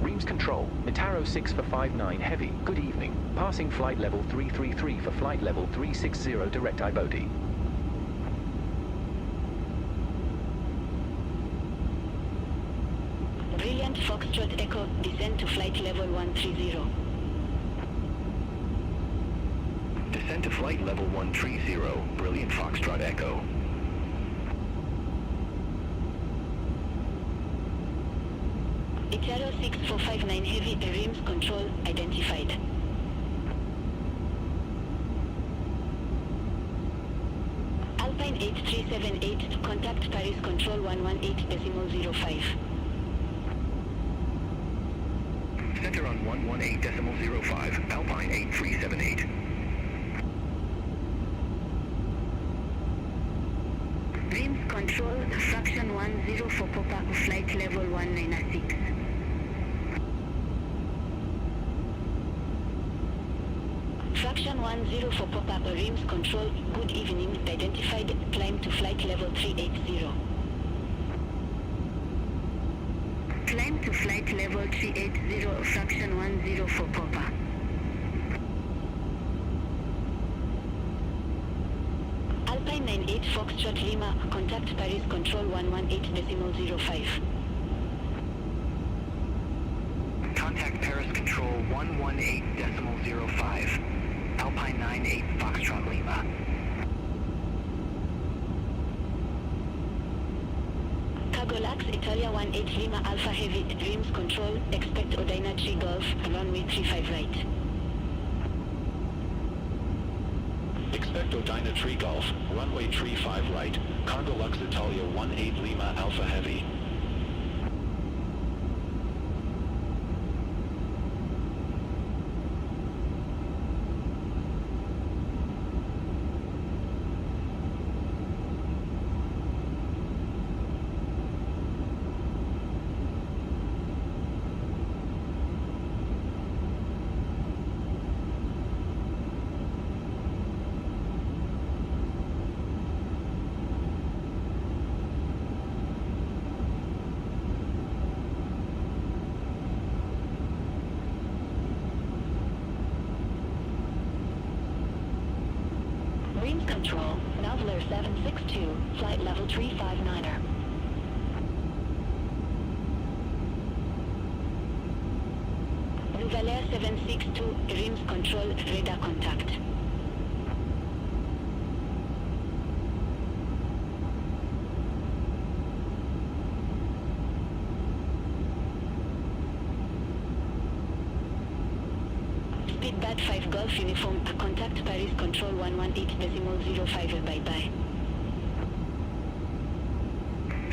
Reims Control, Itaro 6 for 59 Heavy, good evening. Passing flight level 333 for flight level 360 direct Ibodi. Brilliant Foxtrot Echo, descend to flight level 130. Descend to flight level 130, Brilliant Foxtrot Echo. Itaro 6459 Heavy, Reims Control identified. Alpine 8378 to contact Paris Control 118.05. Center on 118.05, Alpine 8378. Reims Control, fraction 10 for Papa, flight level 196. Fraction 10 for Papa, Reims Control, good evening, identified, climb to flight level 380. Climb to flight level 380, fraction 10 for Papa. Alpine 98 Foxtrot Lima, contact Paris Control 118.05. Contact Paris Control 118.05, Alpine 98 Foxtrot Lima. Cargolax Italia 18 Lima Alpha Heavy, Reims Control, expect Odina 3 Golf, runway 35 right. Expect Odina 3 Golf, runway 35 right, Cargolux Italia 18 Lima Alpha Heavy. Control, Noveler 762, flight level 359er. Noveler 762, Rims Control, radar contact. Speedbird 5 Golf Uniform, contact Paris Control 118.05, bye-bye.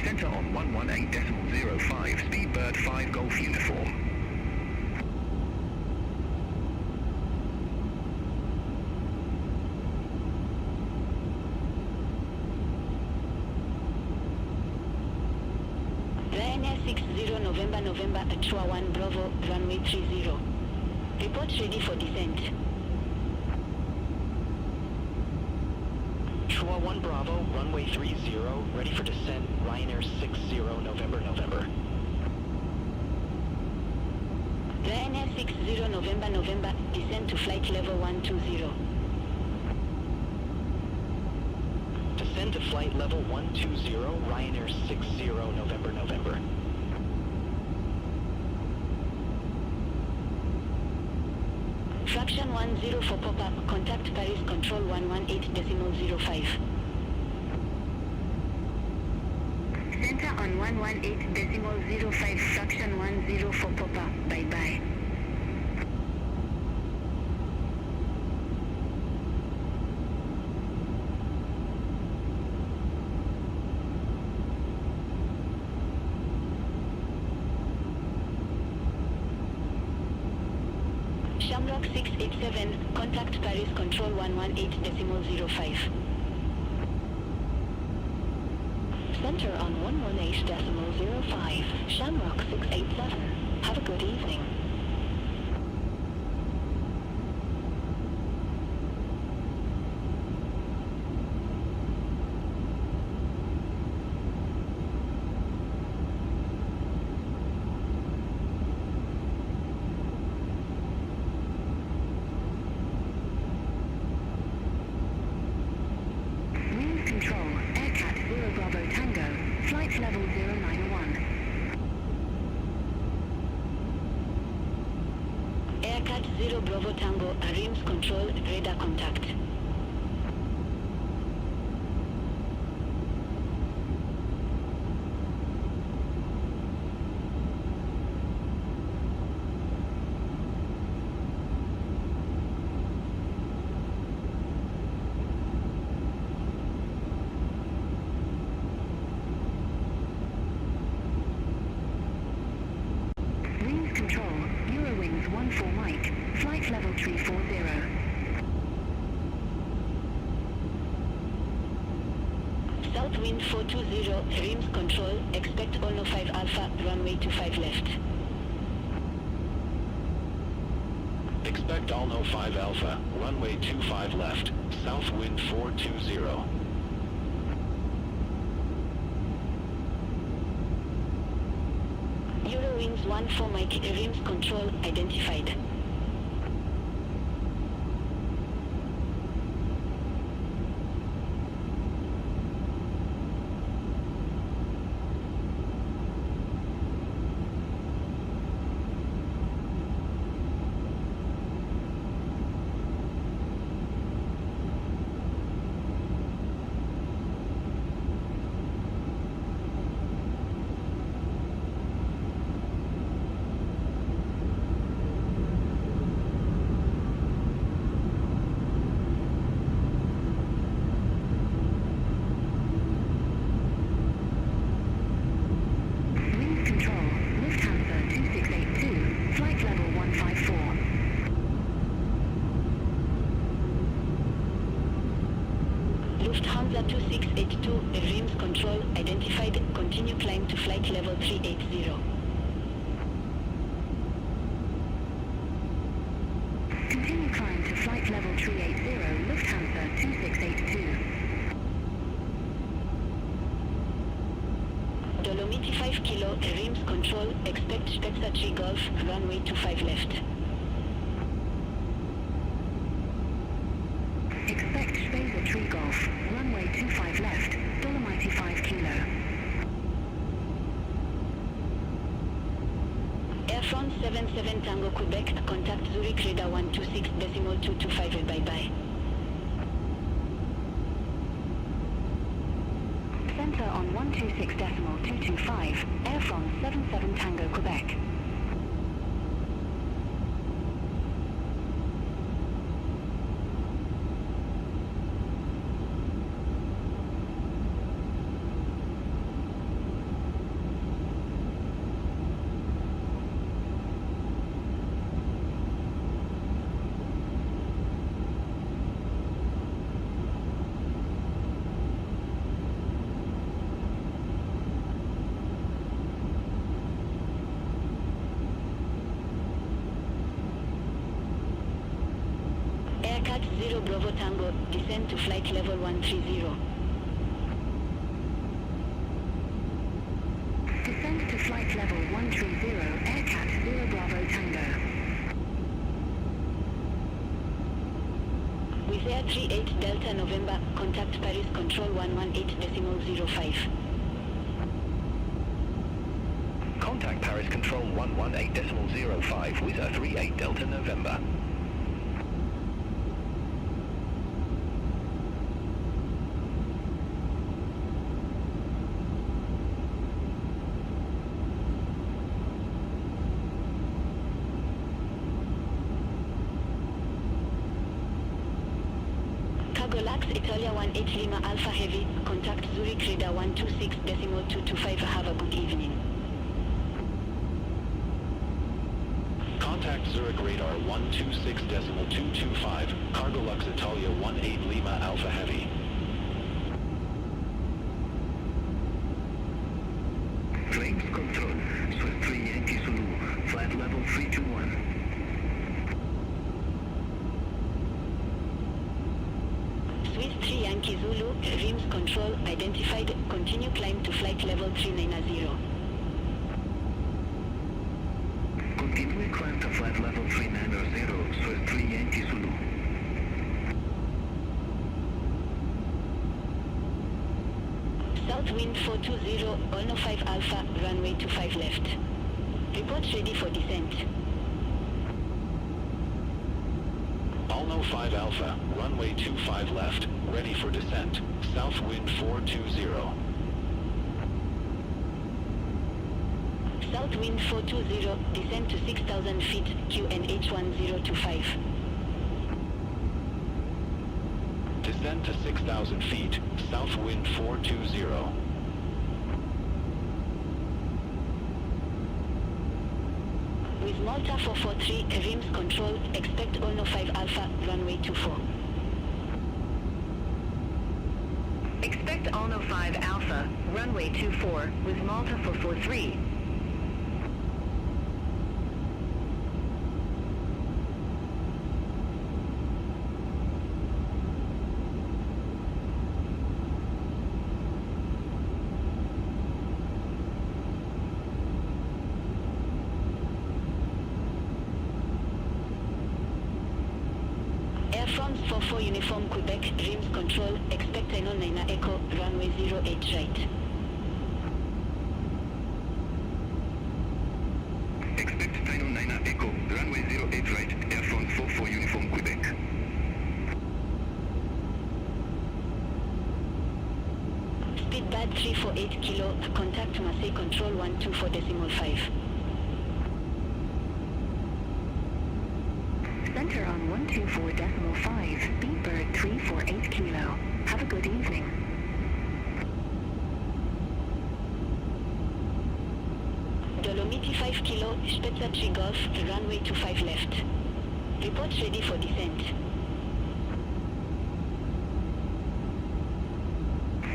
Center on 118.05, Speedbird 5 Golf Uniform. Ryanair 60 November Chua 1 Bravo, runway 30. Report ready for descent. Chua 1 Bravo, runway 30, ready for descent, Ryanair 60 November. Ryanair 60 November, descent to flight level 120. Descend to flight level 120, Ryanair 60 November. Fraction 10 for pop-up, contact Paris Control 118.05. Center on 118.05, fraction 10 for pop-up, bye-bye. Shamrock 687, contact Paris Control 118.05. Center on 118.05, Shamrock 687. Have a good evening. Bravo Tango, Rims Control, radar contact. Wings Control, Eurowings 14 Mike, flight level 340. South wind 420, Rims Control, expect Ono 5 Alpha, runway 25 left. Expect Alno 5 Alpha, runway 25 left, south wind 420. Eurowings 14 Mike, Rims Control, identified. Lufthansa 2682, Rims Control, identified, continue climb to flight level 380. Continue climb to flight level 380, Lufthansa 2682. Dolomiti 5 kilo, Rims Control, expect Spectre 3 Golf, runway 25 left. Expect Spacer Tree Golf, runway 25 left, Dolomite 5 kilo. Air France 77 Tango Quebec, contact Zurich Radar 126.225, bye-bye. Center on 126.225, Air France 77 Tango Quebec. Aircat 0 Bravo Tango, descend to flight level 130. Descend to flight level 130, Aircat 0 Bravo Tango. With Air 38 Delta November, contact Paris Control 118.05. Contact Paris Control 118.05 with a 38 Delta November. Italia 18 Lima Alpha Heavy, contact Zurich Radar 126.225, have a good evening. Contact Zurich Radar 126.225, Cargo Lux Italia 18 Lima Alpha Heavy. Flames control, Swift 3 Yankee Zulu, flight level 321. Swiss 3 Yankee Zulu, RIMS control identified, continue climb to flight level 390. Continue climb to flight level 390, Swiss 3 Yankee Zulu. South wind 420, Ono 5 Alpha, runway 25 left. Report ready for descent. Alno 5 Alpha, runway 25 left, ready for descent, south wind 420. South wind 420, descend to 6,000 feet, QNH 1025. Descend to 6,000 feet, south wind 420. With Malta 443, RIMS control, expect Ono 5 Alpha, runway 24. Expect Ono 5 Alpha, runway 24, with Malta 443. Air France 44 Uniform Quebec, RIMS control, expect Ino 9 Echo, runway 08 right. Expect Dino 9 Echo, runway 08 right, Air France 44 Uniform Quebec. Speedbird 348 kilo, contact Marseille control 124.5. Center on 124.5, Beatbird 348 kilo. Have a good evening. Dolomiti 5 kilo, Spezza 3 Golf, runway 25 left. Report ready for descent.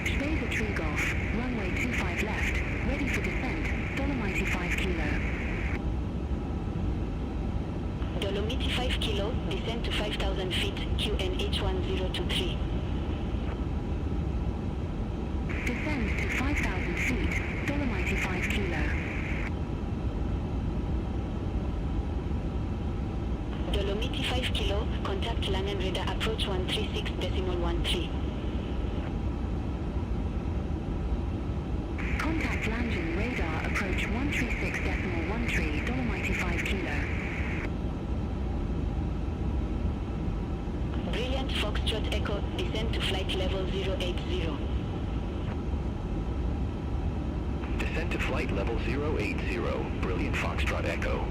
Spezza 3 Golf, runway 25 left, ready for descent, Dolomiti 5 kilo. Dolomiti 5 kilo, descend to 5,000 feet, QNH 1023. Descend to 5,000 feet, Dolomiti 5 kilo. Dolomiti 5 kilo, contact Langen Radar approach 136.13. Soft landing radar approach 136.13, Dolomite 5 kilo. Brilliant Foxtrot Echo, descend to flight level 080. Descend to flight level 080, Brilliant Foxtrot Echo.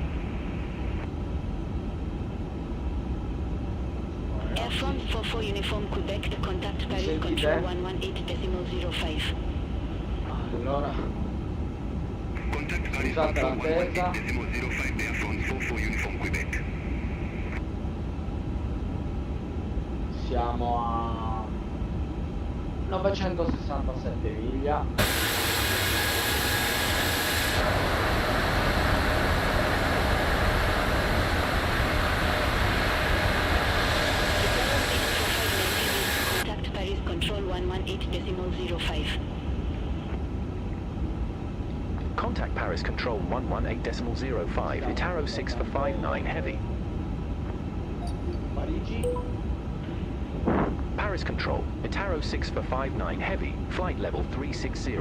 Air France 44 Uniform Quebec, contact Paris Control 118.05. Allora, Contact Paris scusate Control l'attesa. 118.05 Air France 44 Uniform Quebec. Siamo a 967 miglia. Contact Paris Control 118.05. Contact Paris Control 118.05, Itaro 6 for 59 Heavy. Parigi. Paris Control, Itaro 6 for 59 Heavy, flight level 360.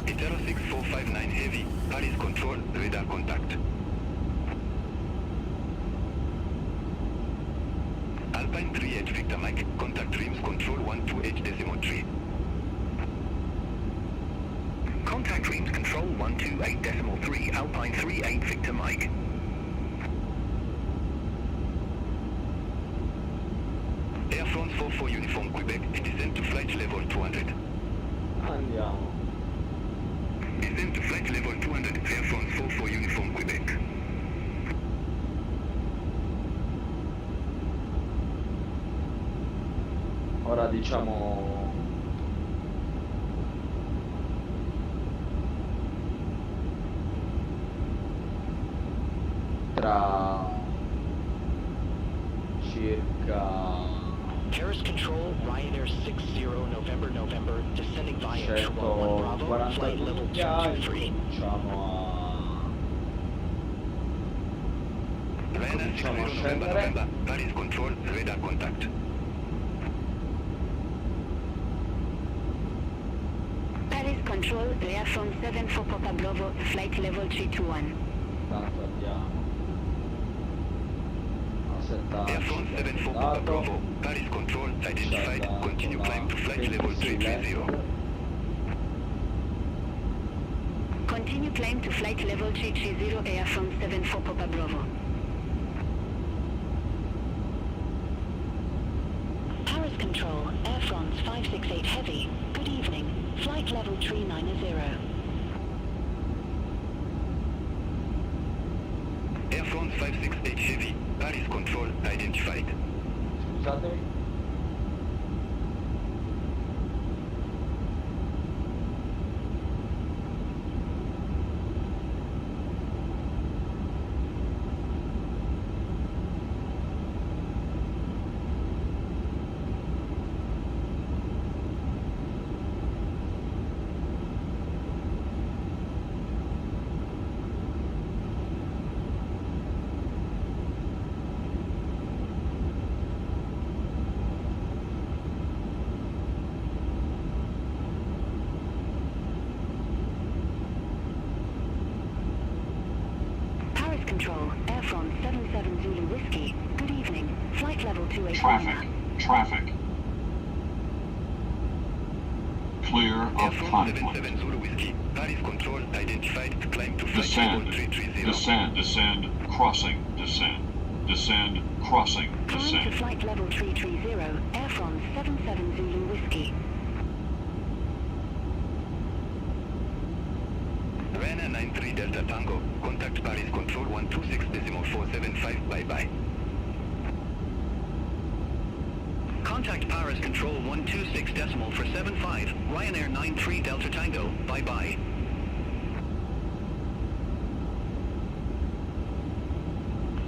Italo 6459 Heavy, Paris Control, radar contact. Alpine 3H Victor Mike, contact Rims Control 128.3. Contact Dreams Control 128.3, Alpine 38 Victor Mike. Air France 44 Uniform Quebec, descend to flight level 200. Andiamo. Descend to flight level 200, Air France 44 Uniform Quebec. Ora diciamo tra circa Paris Control, Ryanair 60 November, descending via Chihuahua 1 Bravo, 140 flight level miglia e 223. Ryanair 60 a scendere. November, Paris Control, radar contact. Paris Control, Air France 7 for Papa Bravo, flight level 321. Tanto andiamo a Air France 7 for Papa Bravo, Paris Control, identified, continue climb to flight level 330. Continue climb to flight level 330, Air France 7 for Papa Bravo. Paris Control, Air France 568 Heavy, good evening, flight level 390. Air France 568 Heavy, Paris Control, identified. Scusatemi. Control, Air France 77 Zulu Whiskey, good evening, flight level 281. Traffic. Clear Air of France conflict. 77 Zulu Whiskey, Paris Control, identified to climb to flight level 330. Descend, crossing, descend, crossing, Climb to flight level 330, Air France 77 Zulu Whiskey. Ryanair 93 Delta Tango, contact Paris Control 126.475, bye-bye. Contact Paris Control 126.475, Ryanair 93 Delta Tango, bye-bye.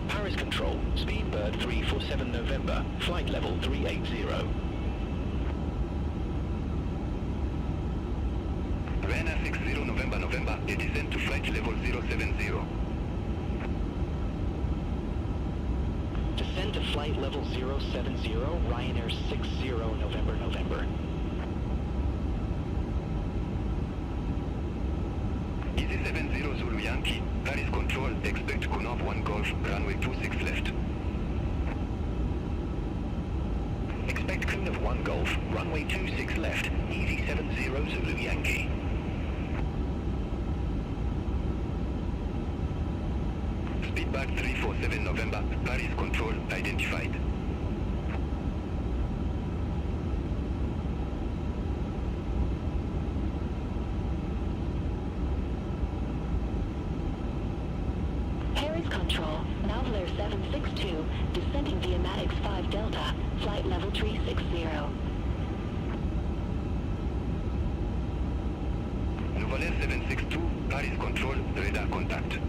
Paris Control, Speedbird 347 November, flight level 380. Ryanair 60 November, descend to flight level 070. Descend to flight level 070, Ryanair 60 November November. Easy 70 Zulu Yankee, Paris Control, expect Kunov 1 Golf, runway 26 left. Expect Kunov 1 Golf, runway 26 left, Easy 70 Zulu Yankee. Speedback 347 November, Paris Control, identified. Paris Control, Malpena 762, descending via Madix 5 Delta, flight level 360. Nouvelle 762, Paris Control, radar contact.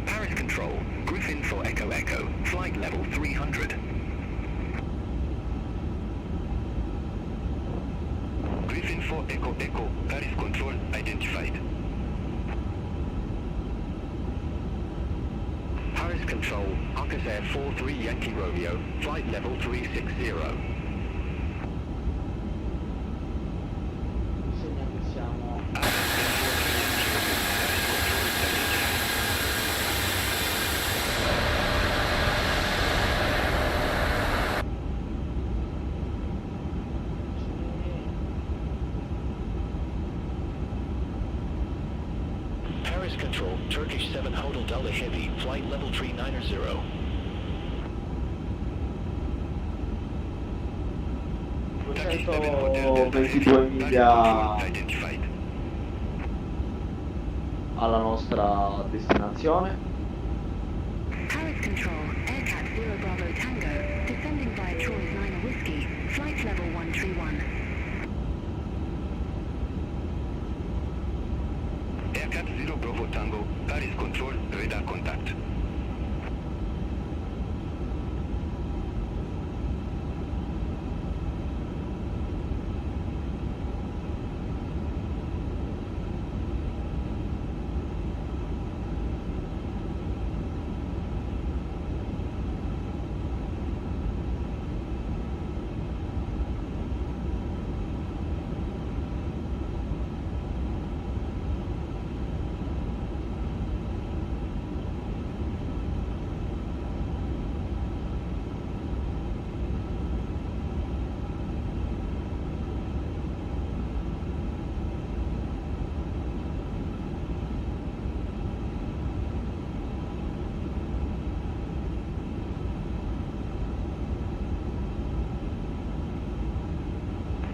Paris Control, Griffin for Echo Echo, flight level 300. Griffin 4 Echo Echo, Paris Control, identified. Paris Control, Corsair 43 Yankee Romeo, flight level 360. Segna che siamo... Paris Control, Turkish 7 Hotel Delta Heavy, flight level 390. Turkish 7 Hotel Delta 222 Heavy, miglia Paris Control, identified. alla nostra destinazione. Paris Control, Aircat 0 Bravo Tango, descending via Troy's 9 Whiskey, flight level 131. Aircat 0 Bravo Tango, Paris Control, radar contact.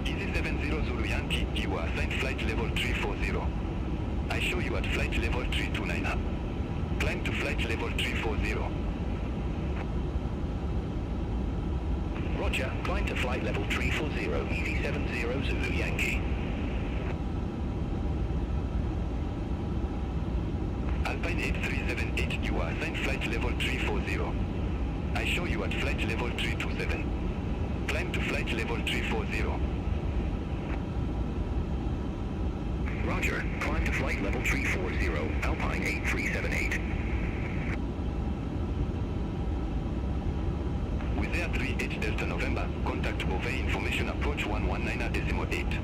Easy 70 Zulu Yankee, you are assigned flight level 340. I show you at flight level 329. Climb to flight level 340. Roger, climb to flight level 340, Easy 70 Zulu Yankee. Alpine 8378, you are assigned flight level 340. I show you at flight level 327. Climb to flight level 340. Roger, climb to flight level 340, Alpine 8378. With Air 38 Delta November, contact Boeing information approach 119.8.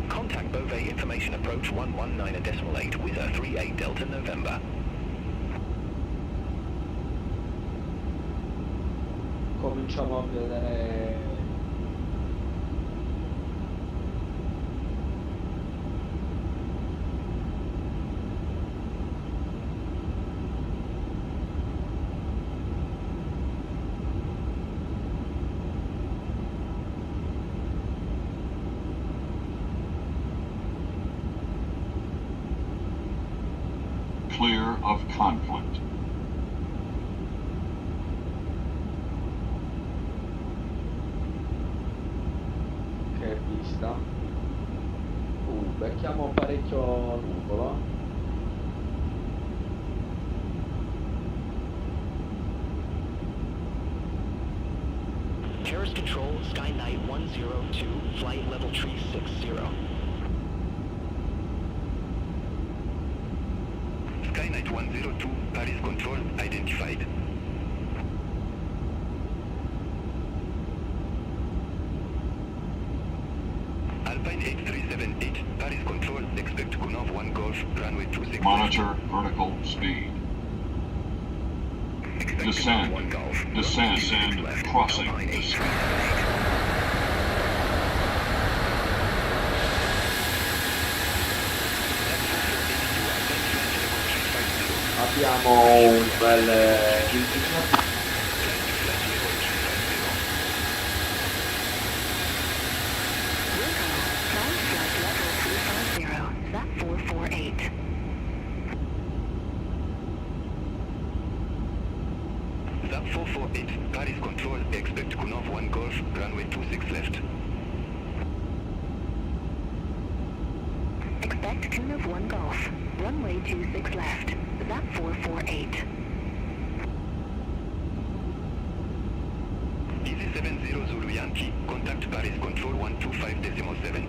Contact Beauvais information approach 119.8 with a 38 Delta November. Cominciamo a vedere Clear of conflict. che vista. Becchiamo parecchio nuvolo. Cruise control, Skynight 102, flight level 360. Skynight 102, Paris control identified. Alpine 8378, Paris control, expect Gunov 1 Golf, runway 26. Monitor vertical speed. Descend. Descend. Crossing. Abbiamo un bel inizio. Zap 448, Paris control, expect Gunov 1 Golf, runway 26 left. Expect Gunov 1 Golf, runway 26 left, Zap 448. Easy 70 Zulu Yankee, contact Paris control 125.7.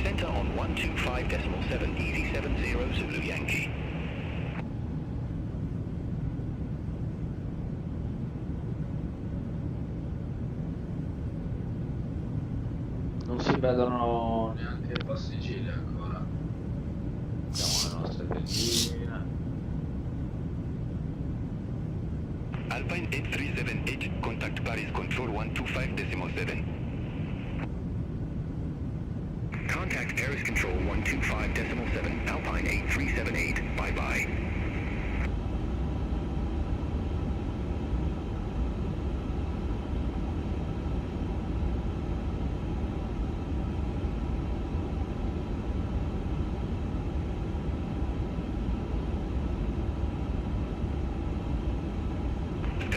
Center on 125.7, easy 70 Zulu Yankee. Non si vedono neanche i passeggeri ancora. Vediamo le nostre tendine. Alpine 8378, contact Paris control 125.7. Contact Paris control 125.7, Alpine 8378, bye-bye.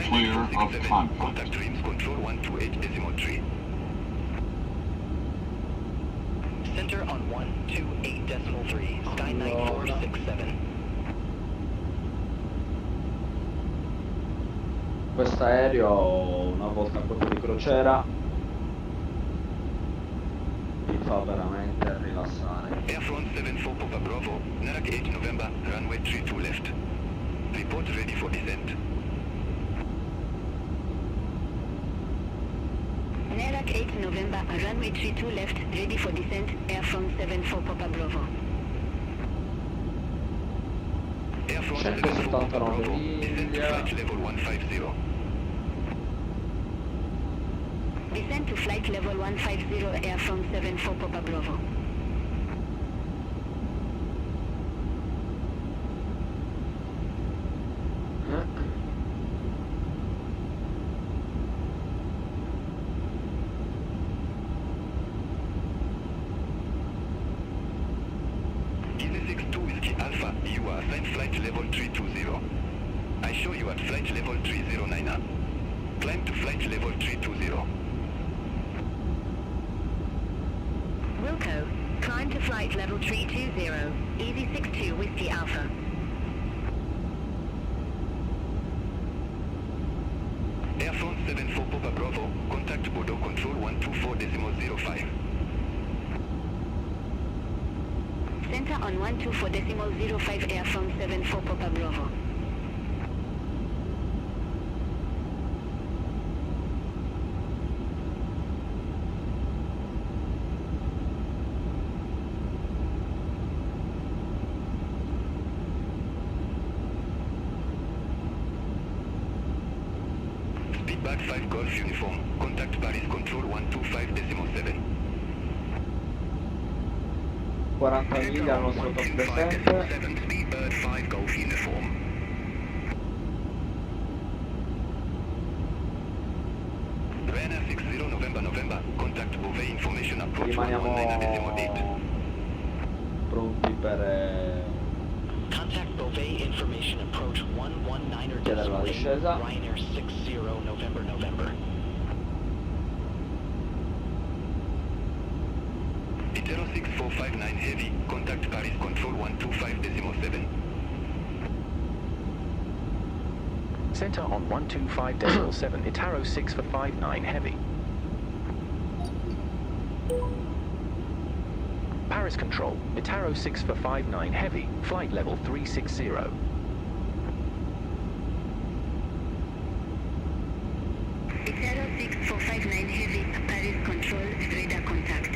Clear of conflict. Contact Dreams control 128.3. Center on 128.3, Skynight 467. Quest'aereo, una volta proprio di crociera, mi fa veramente rilassare. Air France 74 Papa Bravo, Narak 8 November, runway 32 left. Report ready for descent. Narak 8 November, runway 32 left, ready for descent, Air France 74 Papa Bravo. Air France 74 Papa Bravo, descent to flight level 150. Descent to flight level 150, Air France 74 Papa Bravo. Gsx 2 Whiskey Alpha, you are assigned flight level 320. I show you at flight level 309. Climb to flight level 320. Wilco, climb to flight level 320, Easy 62 Whiskey Alpha. Air France 74 Papa Bravo, contact Bordeaux control 124.05. Center on 124.05, Air France 74 Papa Bravo. Speedback 5 Golf uniform, contact Paris control 125.7. 40 miglia al nostro top descent. Speedbird 5 Golf uniform. Ryanair 60 November, contact Boeing information approach. Rimaniamo pronti per Contact Beauvais information approach 119er chiedere la discesa. Ryanair 60 November. Itero 6459 Heavy, contact Paris control 125.7. Center on 125.7, Itaro 6 for 59 heavy. Paris control, Itaro 6 for 59 heavy, flight level 360. Itaro 6 for 59 heavy, Paris control, radar contact.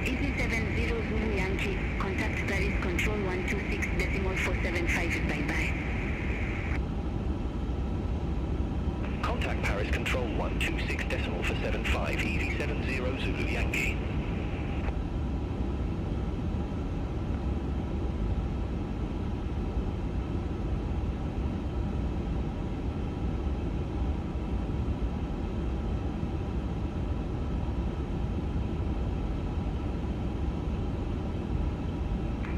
EC70 Zulu Yankee, contact Paris control 126.475, bye-bye. Contact Paris control 126.475, EC70 Zulu Yankee.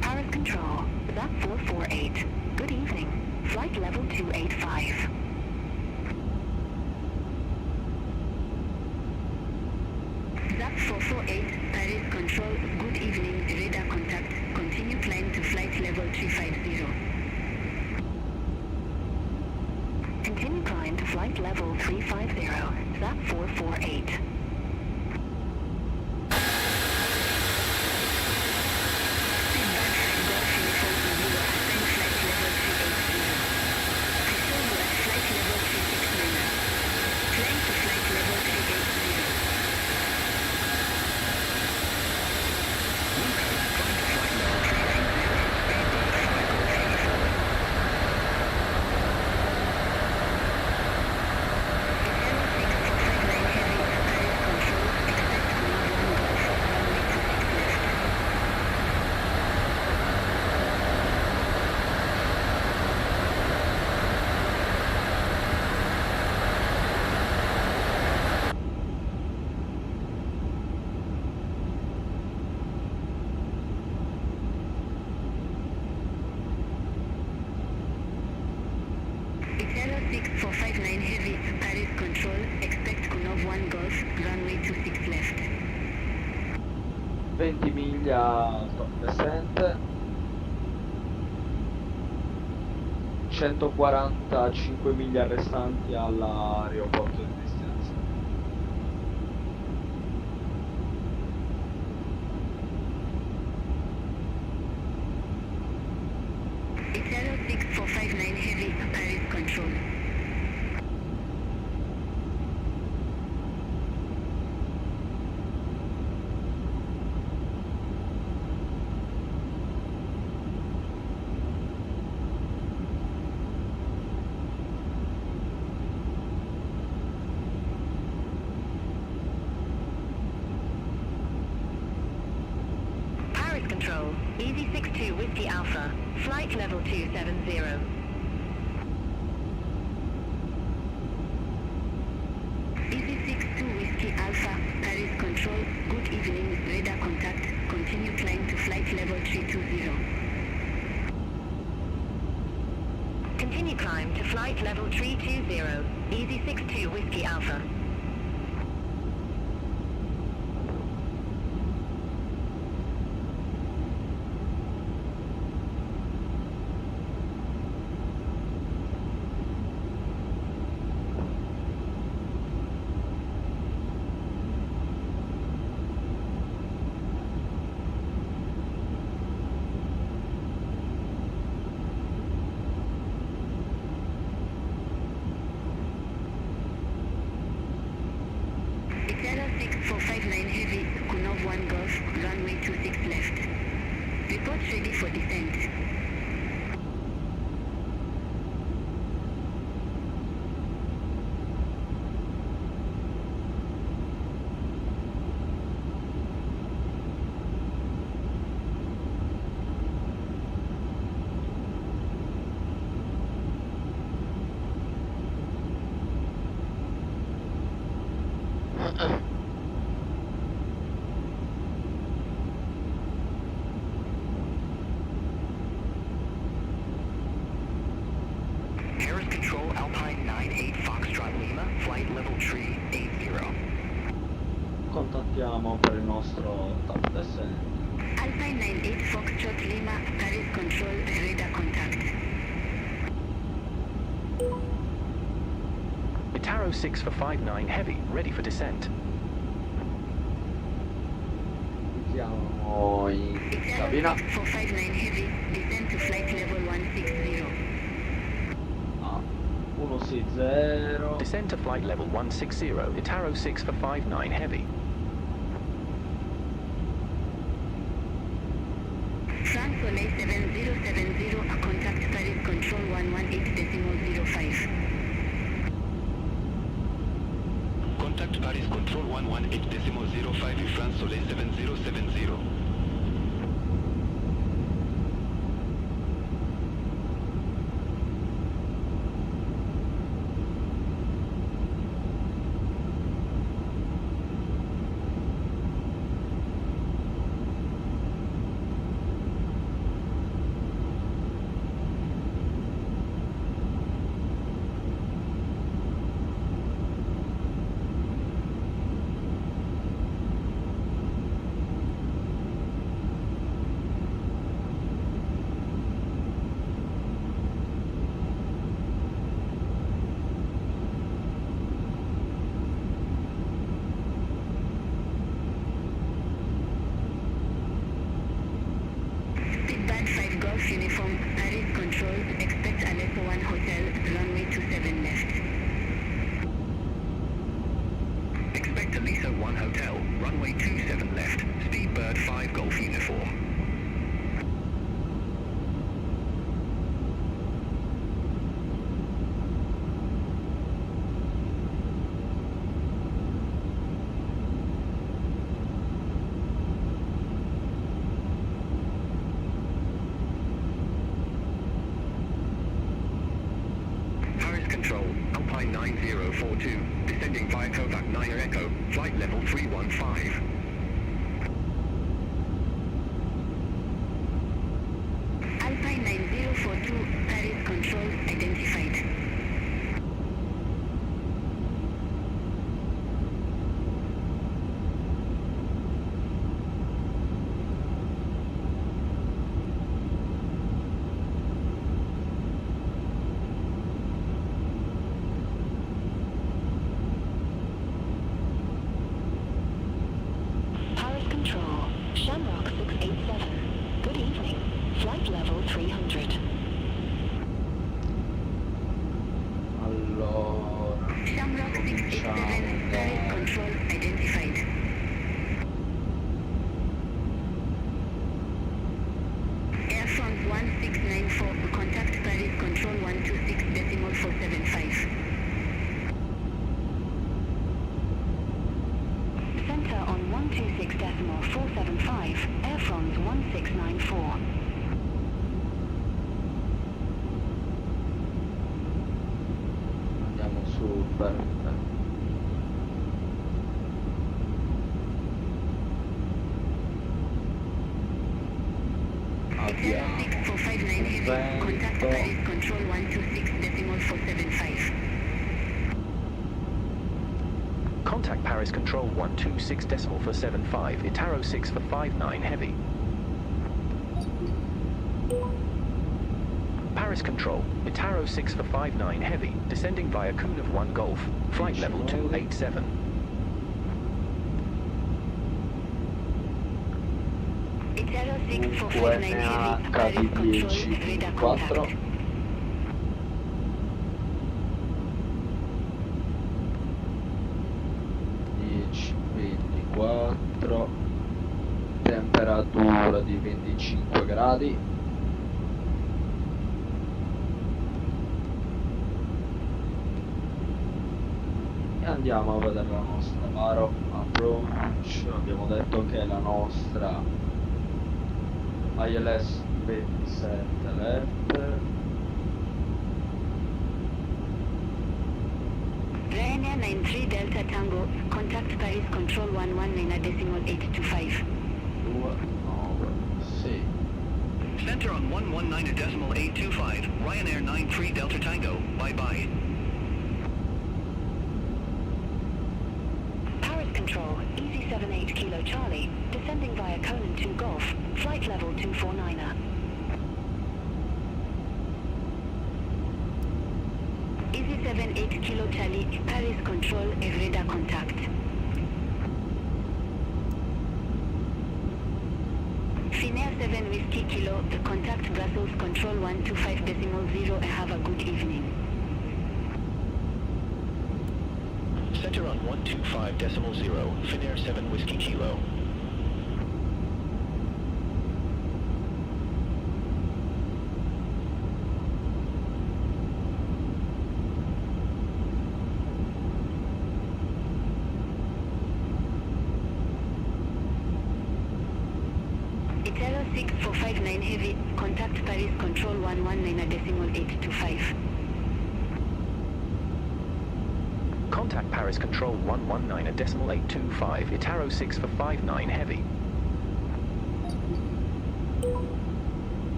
Paris control, Zap 448. Good evening. Flight level 285. Zap 448, Paris control, good evening, radar contact, continue climb to flight level 350. Continue climb to flight level 350, Zap 448. Italo 6459 heavy, Paris control, expect Kunov 1 Golf, runway 26 left. 20 miglia stop descent, 145 miglia restanti all'aeroporto di destinazione. Italo 6459 heavy, Paris control. Paris control, Easy 62 Whiskey Alpha, flight level 270. Easy 62 Whiskey Alpha, Paris control, good evening, radar contact, continue climb to flight level 320. Continue climb to flight level 320, Easy 62 Whiskey Alpha. Italo 6459 heavy, Kunov 1 Golf, runway 26 left. Report ready for descent. Paris control, Alpine 98 Foxtrot Lima, flight level 380. Contattiamo per il nostro top descent. Alpine 98 Foxtrot Lima, Paris Control, radar contact. Itaro 6 for 59 Heavy, ready for descent. Siamo in cabina. 459 Heavy, descend to flight level 160. 160. Descend to flight level 160, Itaro 6 for 59 Heavy. France Soleil 7070, contact Paris Control 118.05. Contact Paris Control 118.05 France Soleil 7070. Uniform, Paris Control, expect Aleppo 1 Hotel, runway 27 left. Expect Aleppo 1 Hotel, runway 27 left, Speedbird 5 Golf Uniform. Control, Alpine 9042, descending via Kovac 9 Echo, flight level 315. Alpine 9042, Paris Control, identified. Shamrock 687. Good evening. Flight level 300. Allora, Shamrock 687, Paris Control identified. Air France 1694, contact Paris Control 126.475. Center on 126.475, Air France 1694. Andiamo su per abbiamo 6459 contact Paris Control 126.475. Contact Paris Control 126.475, Itaro 6 for 59 Heavy. Paris Control, Itaro 6 for 59 Heavy, descending via Kunav 1 Golf, flight level 287. Itaro 6 for 59 Heavy, Paris Control, radar contact. 24, temperatura di 25 gradi. E andiamo a vedere la nostra Varo approach. Abbiamo detto che la nostra ILS 27 left. Ryanair 93 Delta Tango, contact Paris Control 119.825. 296. Center on 119.825, Ryanair 93 Delta Tango, bye-bye. Paris Control, easy EC78 Kilo Charlie, descending via Conan 2 Golf, flight level 249er. EC78 Kilo Charlie, Paris control et radar contact. Finnair 7 Whiskey Kilo, the contact Brussels control 125.0 and have a good evening. Center on 125.0, Finnair 7 Whiskey Kilo. Italo 6459 Heavy, contact Paris control 119.825. Contact Paris Control 119.825, Itaro 6 for 59 Heavy.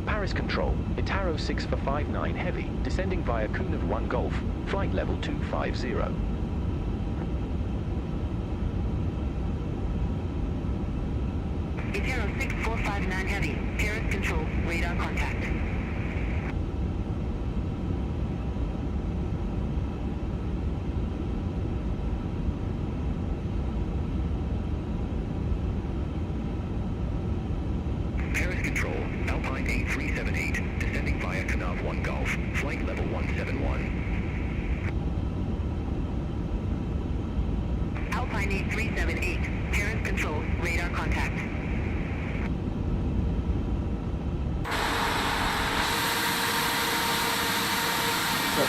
Paris Control, Itaro 6 for 59 Heavy, descending via Kunav 1 Golf, flight level 250. Italo 6459 Heavy, Paris control, radar contact. Paris Control, Alpine A378, descending via Canave 1 Golf, flight level 171. Alpine 8378, Paris control, radar contact.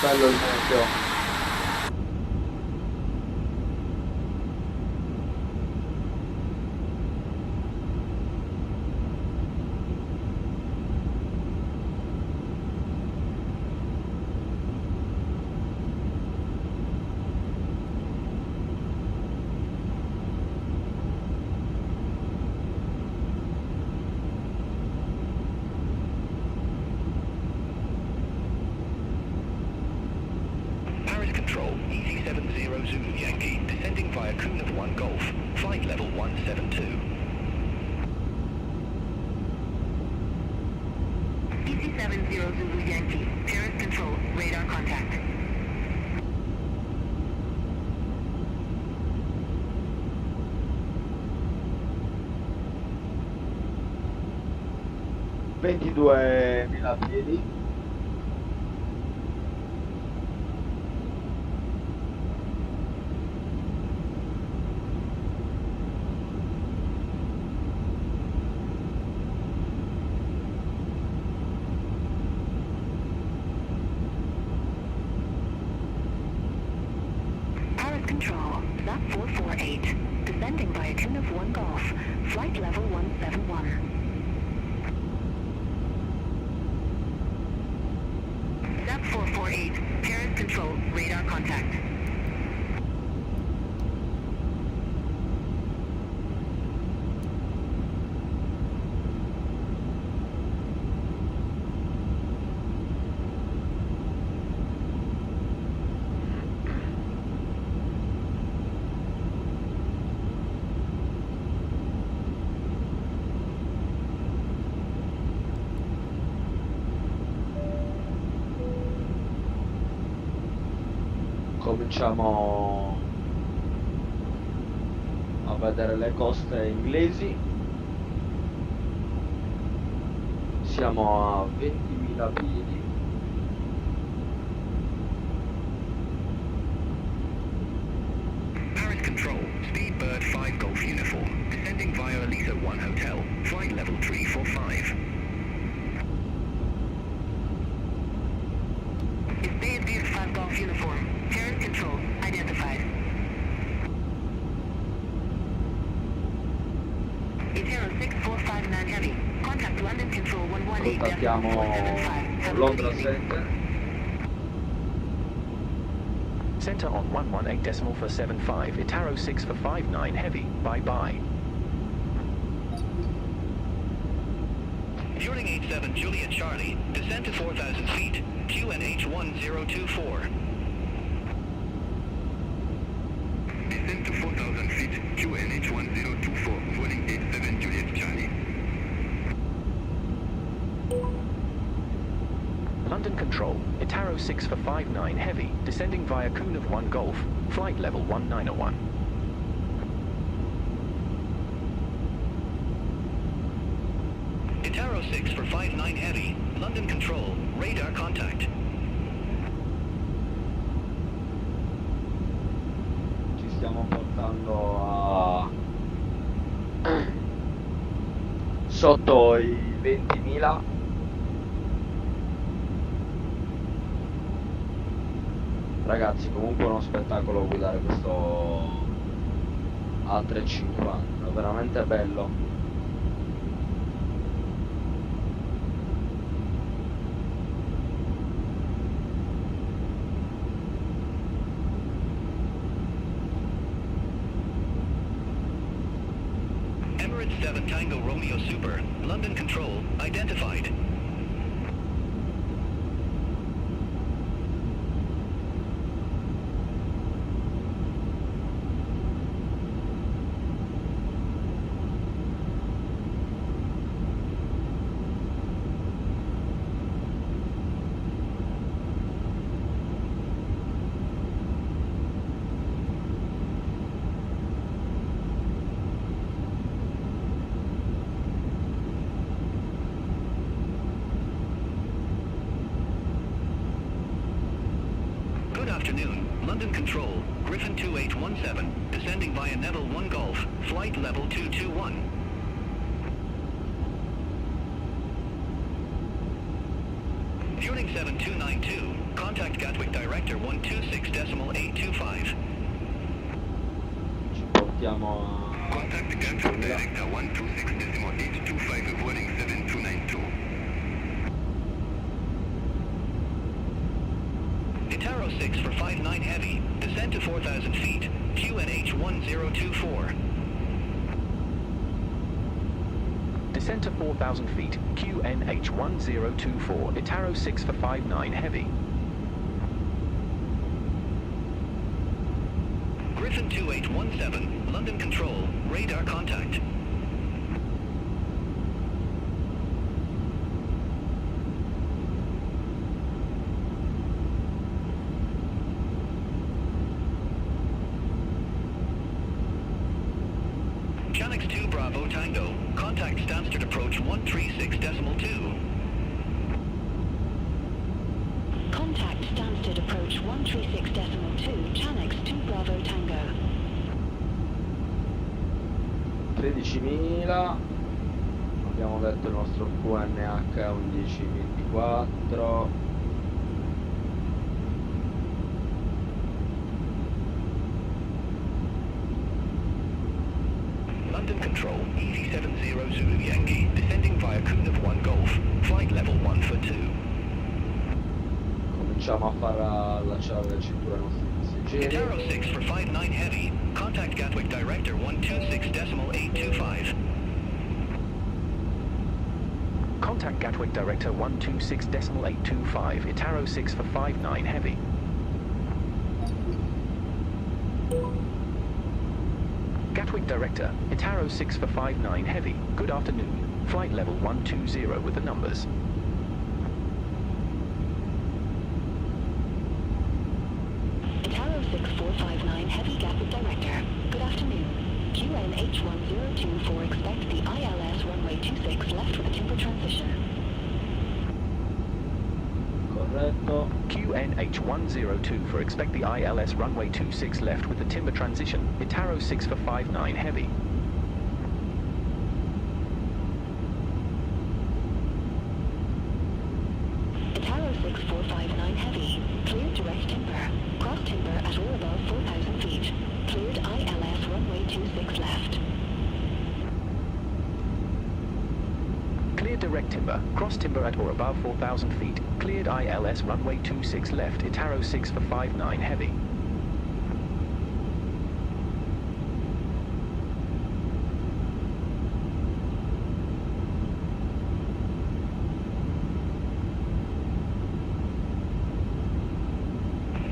Bello il meteo. Control, EC70 Zulu Yankee, descending via Kunav 1 Golf, flight level 172. EC70 Zulu Yankee, Paris control, radar contact. $22.000 piedi. Control, Zap 448, descending via Kunav 1 Golf, flight level 171. Zap 448, Paris control, radar contact. Cominciamo a vedere le coste inglesi. Siamo a 20.000 piedi. Paris Control, Speedbird 5 Golf Uniform, descending via Elisa 1 Hotel, flight level 345. Speedbird 5 Golf Uniform, Paris control, identified. Italo 6459 Heavy, contact London control 118.475. Contattiamo Londra Center. Center on 118.475, Itaro 6 for 59 Heavy, bye-bye. Fueling 87 Juliet Charlie, descend to 4,000 feet, QNH 1024. Descend to 4,000 feet, for 59 Heavy, descending via Coon of 1 Golf, flight level 1901. Itaro 6 for 59 Heavy, London Control, radar contact. Ci stiamo portando a sotto i 20.000. Ragazzi, comunque uno spettacolo guidare questo A350, veramente bello. Emirates 7 Tango Romeo Super, London Control, identified. Good afternoon, London Control, Griffin 2817, descending via Neville 1 Golf, flight level 221. Fueling 7292, contact Gatwick Director 126.825. Ci portiamo a... Contact Gatwick Director 126.825, avoiding 7292. Itaro 6 for 59 Heavy, descend to 4,000 feet, QNH 1024. Descend to 4,000 feet, QNH 1024, Itaro 6 for 59 Heavy. Griffin 2817, London Control, radar contact. Gsx 2 Bravo Tango, contact Stansted approach 136.2. Contact Stansted approach 136.2, Gsx 2 Bravo Tango. 13.000. Abbiamo detto il nostro QNH è un 1024. London Control, Easy 70 Zulu Yankee, descending via Coon of 1 Golf, flight level 1 for 2. Cominciamo a far allacciare le cinture ai nostri passeggeri. Itaro 6 for 59 Heavy, contact Gatwick Director 126.825. Contact Gatwick Director 126.825, Itaro 6 for 59 Heavy. Gatwick Director, Itaro 6 for 59 Heavy, good afternoon, flight level 120 with the numbers. Itaro 6459 Heavy Gatwick Director, good afternoon. QNH 1024, expect the ILS runway 26 left with a timber transition. Corretto. QNH 102 for expect the ILS runway 26 left with the timber transition, Itaro 6 for 59 Heavy. Itaro 6459 Heavy, cleared direct timber, cross timber at or above 4,000 feet, cleared ILS runway 26 left. Cleared direct timber, cross timber at or above 4,000 feet, cleared ILS runway 26 left, Itaro 6 for 59 Heavy.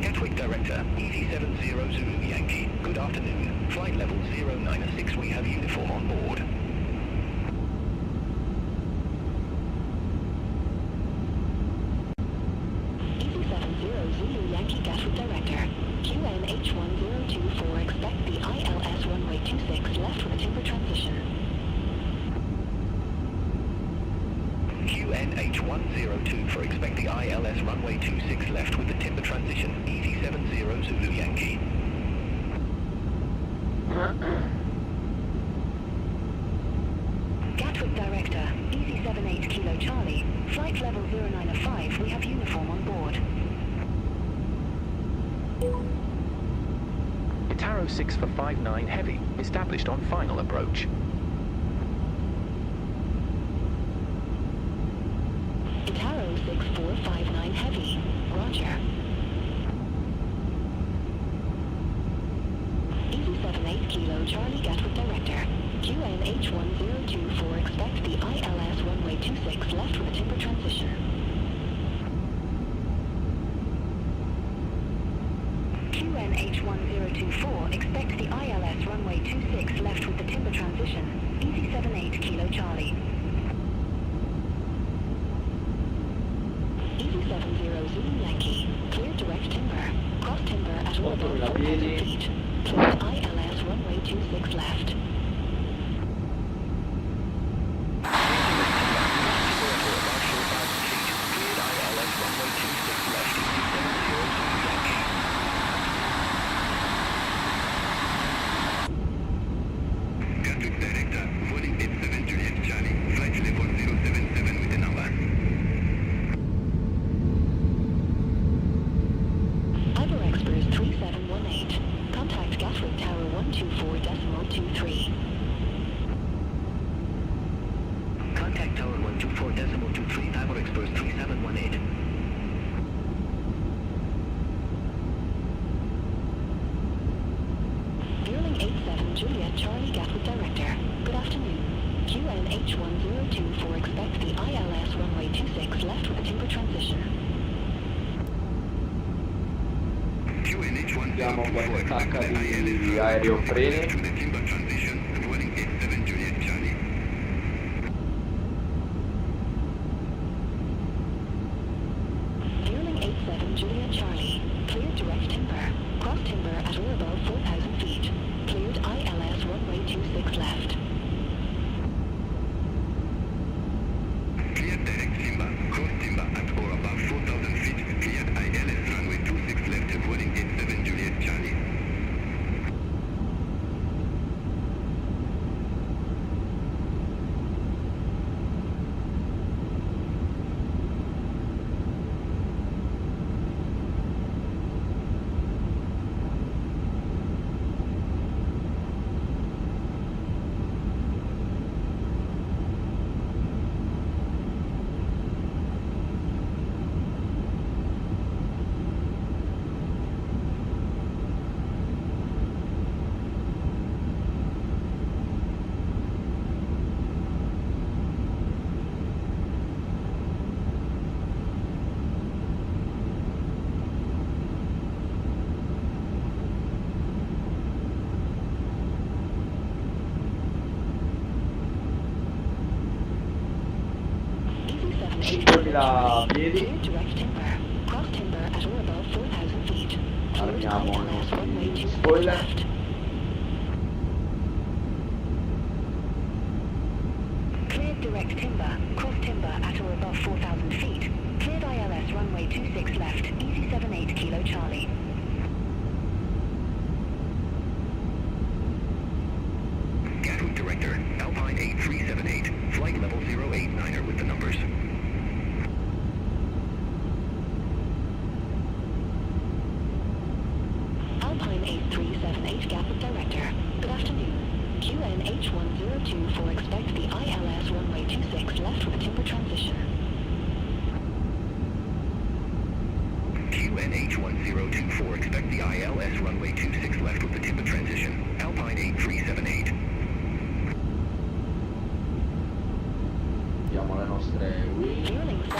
Gatwick Director, Easy 70 Zulu Yankee, good afternoon, flight level 096, we have uniform on board. Easy 70 Zulu Yankee. Gatwick Director, Easy 78 Kilo Charlie, flight level 0905, we have uniform on board. Itaro 6 for 59 Heavy, established on final approach. Itaro 6459 Heavy, roger. Easy 78 Kilo Charlie Gatwick Director, QNH1024, expect the ILS runway 26 left with a timber transition. QNH1024, expect the ILS runway 26 left with the timber transition. Easy 78 Kilo Charlie. Easy 70 Zulu Yankee, clear direct timber. Cross timber at or above 4,000 feet. Clear ILS runway 26 left. Gatwick Director, Boeing 87 Juliet Charlie, flight level 077 with the number. Ivor Express 3718. Contact Gatwick Tower 124.23. Contact Tower 124.23, Ivor Express 3718. Dearling 87 Juliet Charlie Gatwick Director. Good afternoon. QNH1024, expect the ILS runway 26 left with a timber transition. Abbiamo qualche attacca di aerofreni. To the timber transition, Boeing 87 Juliet Charlie. Dearling 87 Juliet Charlie. Cleared direct timber. Cross timber at or above 4,000 feet. Cleared ILS runway 26 left. Cleared direct timber, cross timber at or above 4,000 feet. Cleared ILS runway 26 left, Boeing 87 Juliet Charlie. Easy 5.000 piedi. Cleared direct timber. Cross timber at or above 4,000 feet. Cleared Armiamo i ILS runway nostri 26 spoiler. left. Cleared direct timber. Cross timber at or above 4,000 feet. Cleared ILS runway 26 left. Easy 78 Kilo Charlie. Gatwick Director, Alpine A378, flight level 089er with the numbers. Alpine 8378 Gatwick Director. Good afternoon. QNH1024, expect the ILS runway 26 left with a timber transition. QNH1024, expect the ILS runway 26 left with the timber transition. Alpine 8378. Abbiamo le nostre wing. Dearling 7292.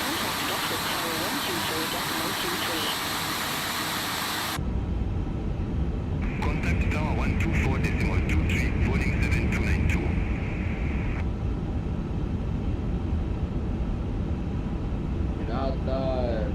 Contact Gatwick Tower 124.23. Contact Tower 124.23, Boeing 7292. Mirata e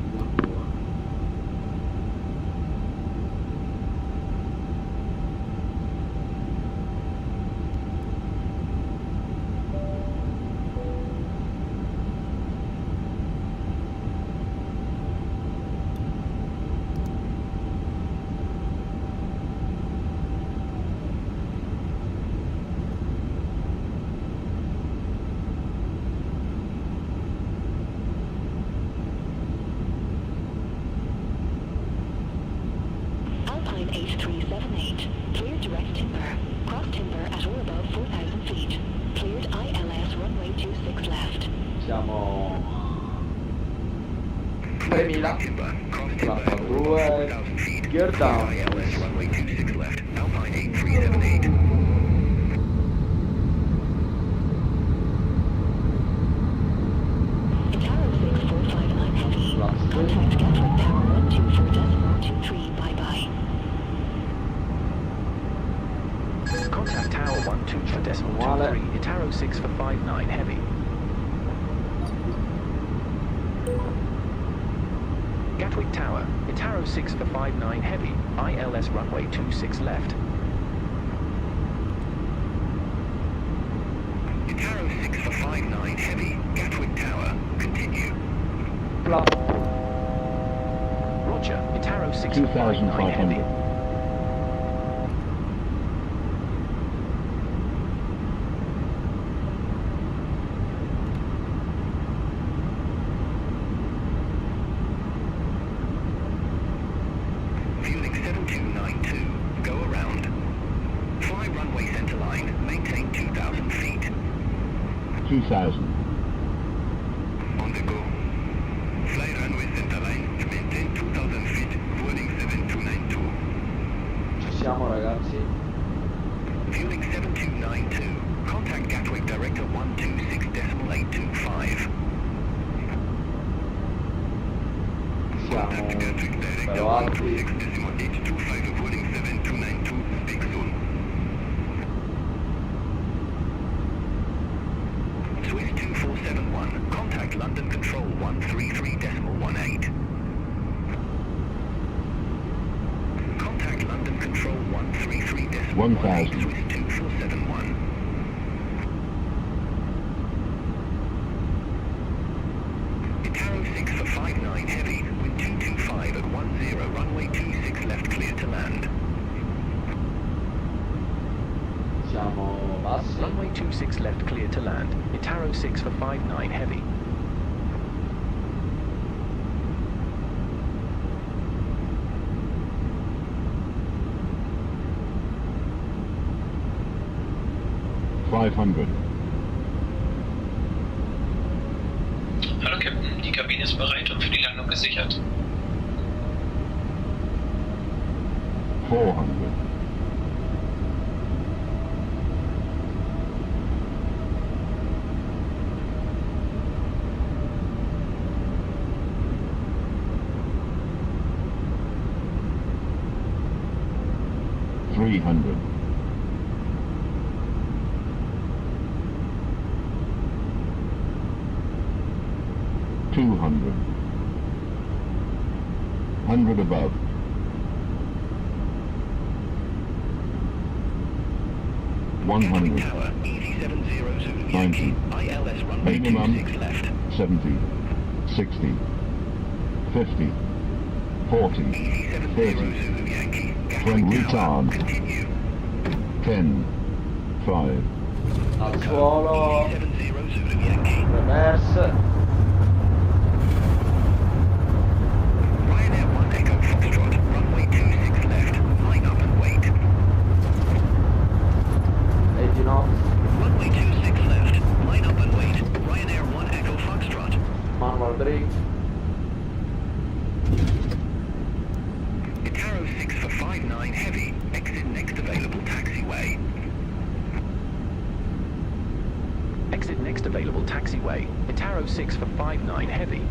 Alpine 8378. Cleared direct timber. Cross timber at or above 4,000 feet. Cleared ILS runway 26 left. Siamo 3000. Flappa 2. Gear down. ILS runway 26 left. Alpine 8378. Itaro 6459 Heavy. Contact Gatwick Tower 124.23. Bye-bye. Contact Tower 12.23, Itaro 6 for 59 Heavy. Gatwick Tower, Itaro 6 for 59 Heavy, ILS runway 26 left. Itaro 6 for 59 Heavy, Gatwick Tower, continue. Flap. Roger, Itaro 6 for 59 Heavy. 2,500. Fueling 7292, go around. Fly runway centerline, maintain 2,000 feet. 2,000. On the go. Fly runway centerline, maintain 2,000 feet, fueling 7292. Ci siamo ragazzi. Fueling 7292, contact Gatwick Director 126.825. Siamo Contact Gatwick Director bello alti. 126.825, fueling 7292, speak soon. Swiss 2471, contact London Control 133.18. Contact London Control 133.18, 1,000. Swiss 2471. Itaro 6 for 59 Heavy, wind 225 at 10, runway 26 left clear to land. Siamo bassi. Runway 26 left clear to land, Itaro 6 for 59 Heavy. $500. Hallo Captain, die Kabine ist bereit und für die Landung gesichert. 400. $300. 200. 100 above. 100. Tower, easy 70 Zulu 90. Yankee, ILS runway Minimum 26 left. 70. 60. 50. 40. Easy 70 30. Zulu Yankee, From Gatwick Tower, retard. continue. 10. 5. Al suolo. 70 Zulu Yankee. Reverse. Ryanair 1 Echo Foxtrot, runway 26 left, line up and wait. 80 knots. Runway 26 left, line up and wait. Ryanair 1 Echo Foxtrot. Manual brake. Itaro 6 for 59 Heavy, exit next available taxiway. Exit next available taxiway, Itaro 6 for 59 Heavy.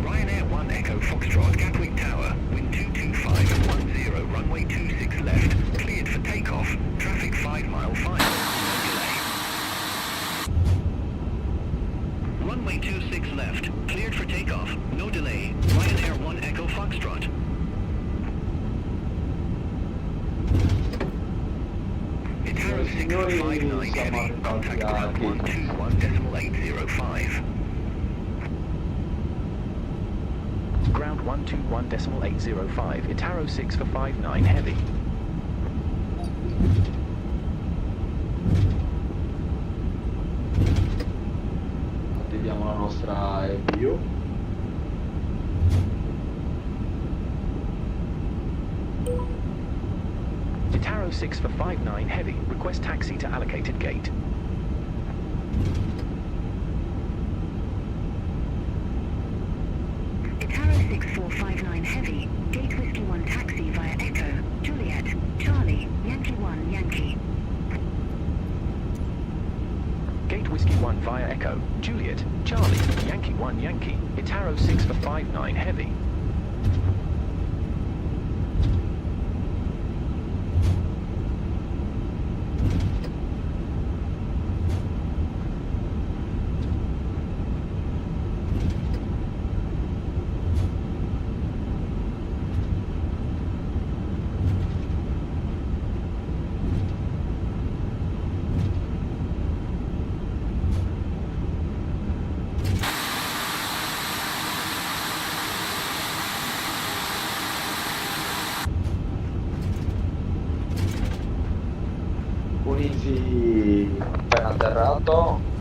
Ryanair 1 Echo Foxtrot, Gatwick Tower, wind 225 at 10, runway 26 left, cleared for takeoff, traffic 5 mile 5, no delay. Runway 26 left, cleared for takeoff, no delay. Ryanair 1 Echo siamo arrivati a Gate. 121.805. Ground 121.805, Itaro 6 for 59 heavy. Attiviamo la nostra FPU. Itaro 6 for 59 heavy, request taxi to allocated gate. Itaro 6459 Heavy, Gate Whiskey 1 taxi via Echo, Juliet, Charlie, Yankee 1 Yankee. Gate Whiskey 1 via Echo, Juliet, Charlie, Yankee 1 Yankee, Itaro 6 for 59 heavy. Unigi appena atterrato.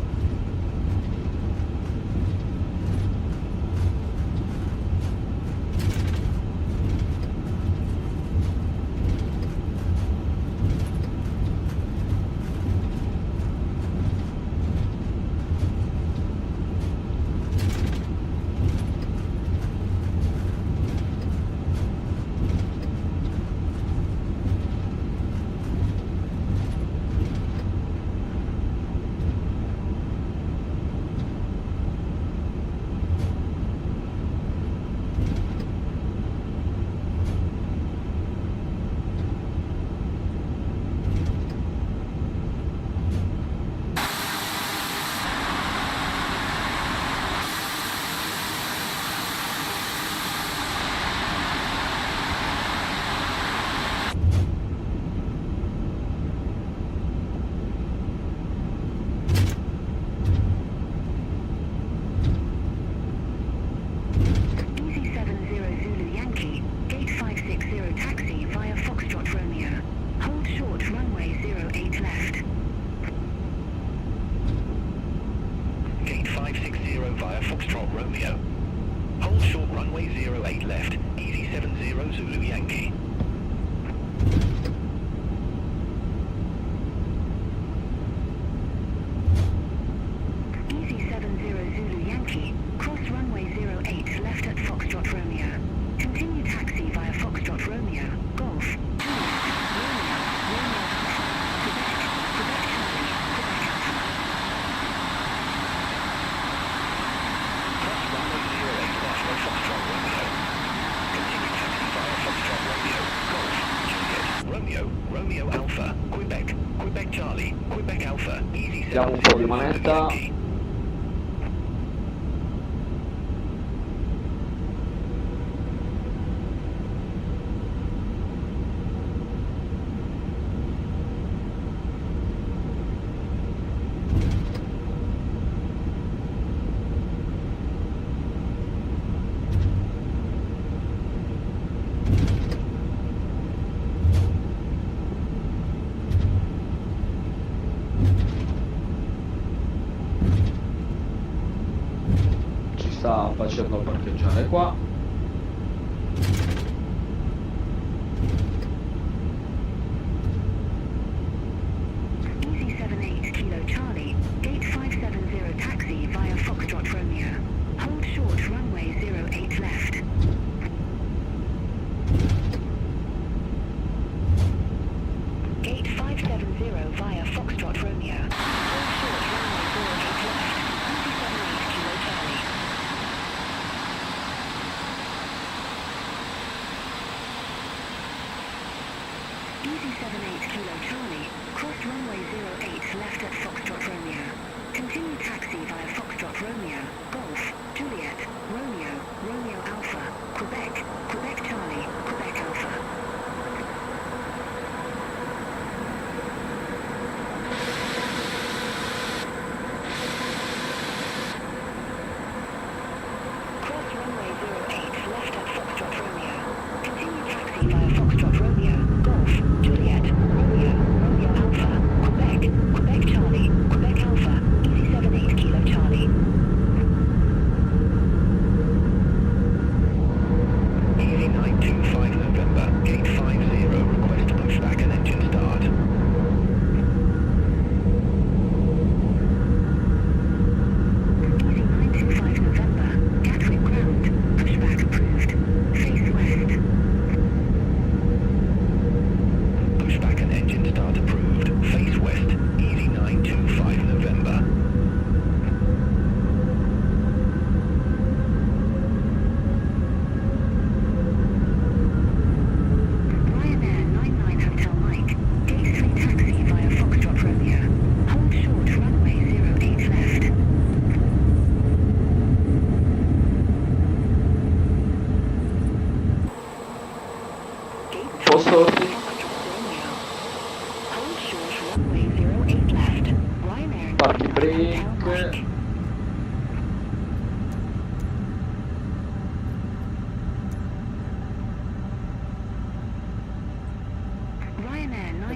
Diamo un po' di manetta. Sta facendo parcheggiare qua. Easy 78 Kilo Charlie, Gate 570 taxi via Foxtrot Romeo. Hold short runway 08 left. Gate 570 via Foxtrot Romeo. Hold short runway 08 left. Easy 78 Kilo Charlie. Easy 78 Kilo Charlie, cross runway 08 left at Foxtrot Romeo. Continue taxi via Foxtrot Romeo, Golf, Juliet, Romeo, Romeo Alpha, Quebec, Quebec Charlie, Quebec Alpha.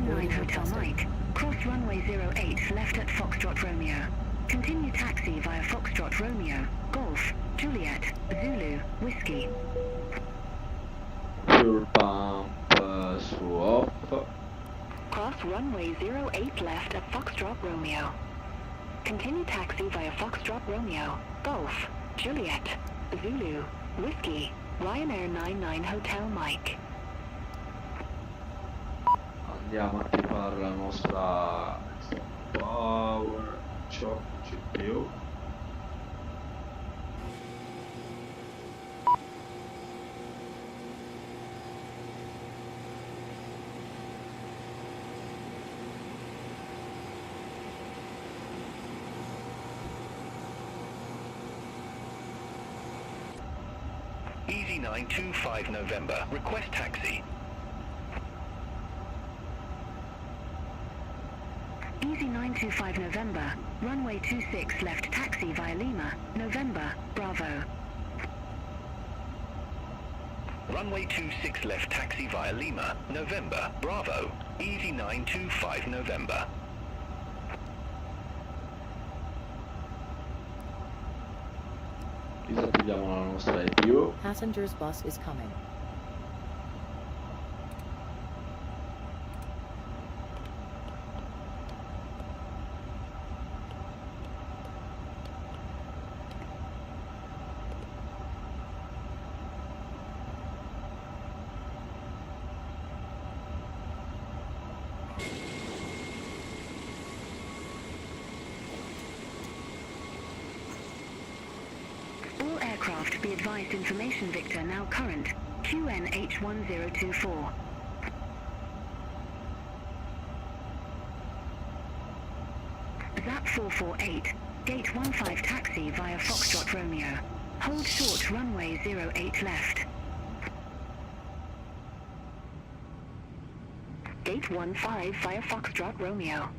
9 Hotel Mike. Cross runway 08 left at Foxtrot Romeo. Continue taxi via Foxtrot Romeo, Golf, Juliet, Zulu, Whiskey. Fuel pump su off. Cross runway 08 left at Foxtrot Romeo. Continue taxi via Foxtrot Romeo, Golf, Juliet, Zulu, Whiskey, Ryanair 99 Hotel Mike. Andiamo a attivare la nostra power choke GPU. Easy 925 November. Request taxi. Easy 925 November, runway 26 left taxi via Lima, November, Bravo. Runway 26 left taxi via Lima, November, Bravo. Easy 925 November. Disattiviamo la nostra EPU. Passengers bus is coming. All aircraft be advised information Victor now current, QNH1024. ZAP 448, gate 15 taxi via Foxtrot Romeo. Hold short runway 08 left. Gate 15 via Foxtrot Romeo.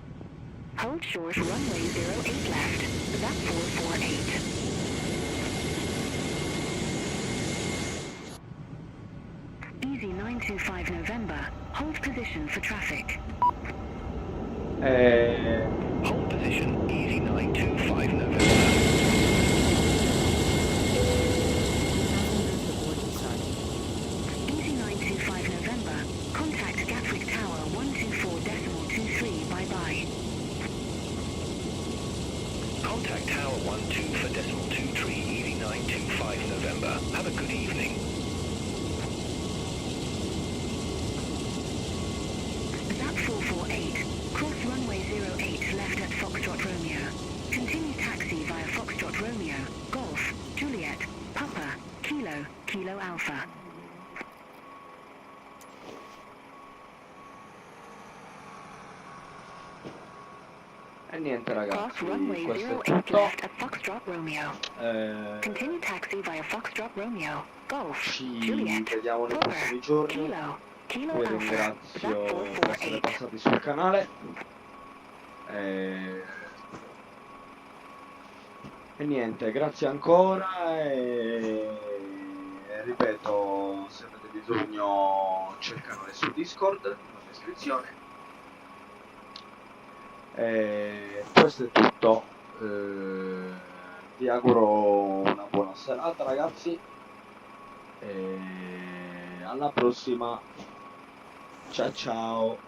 Hold short runway 08 left, ZAP 448. Easy 925 November, hold position for traffic. Hold position, Easy 925 November. Easy 925 November, contact Gatwick Tower 124.23, bye-bye. Contact Tower 12 Easy 925 November. Have a good evening. ZAP 448, cross runway 08 left at Foxtrot Romeo. Continue taxi via Foxtrot Romeo, Golf, Juliet, Papa, Kilo, Kilo Alpha. E niente ragazzi, Cross runway questo è 08 tutto. left at Foxtrot Romeo. Continue taxi via Foxtrot Romeo, Golf, Ci Juliet, vediamo nei Papa, prossimi giorni. Kilo, Kilo Vi Alpha, ringrazio ZAP per essere 448. passati sul canale. E niente, grazie ancora e ripeto, se avete bisogno c'è il canale su Discord nella descrizione. Questo è tutto. Vi auguro una buona serata ragazzi e alla prossima. Ciao ciao.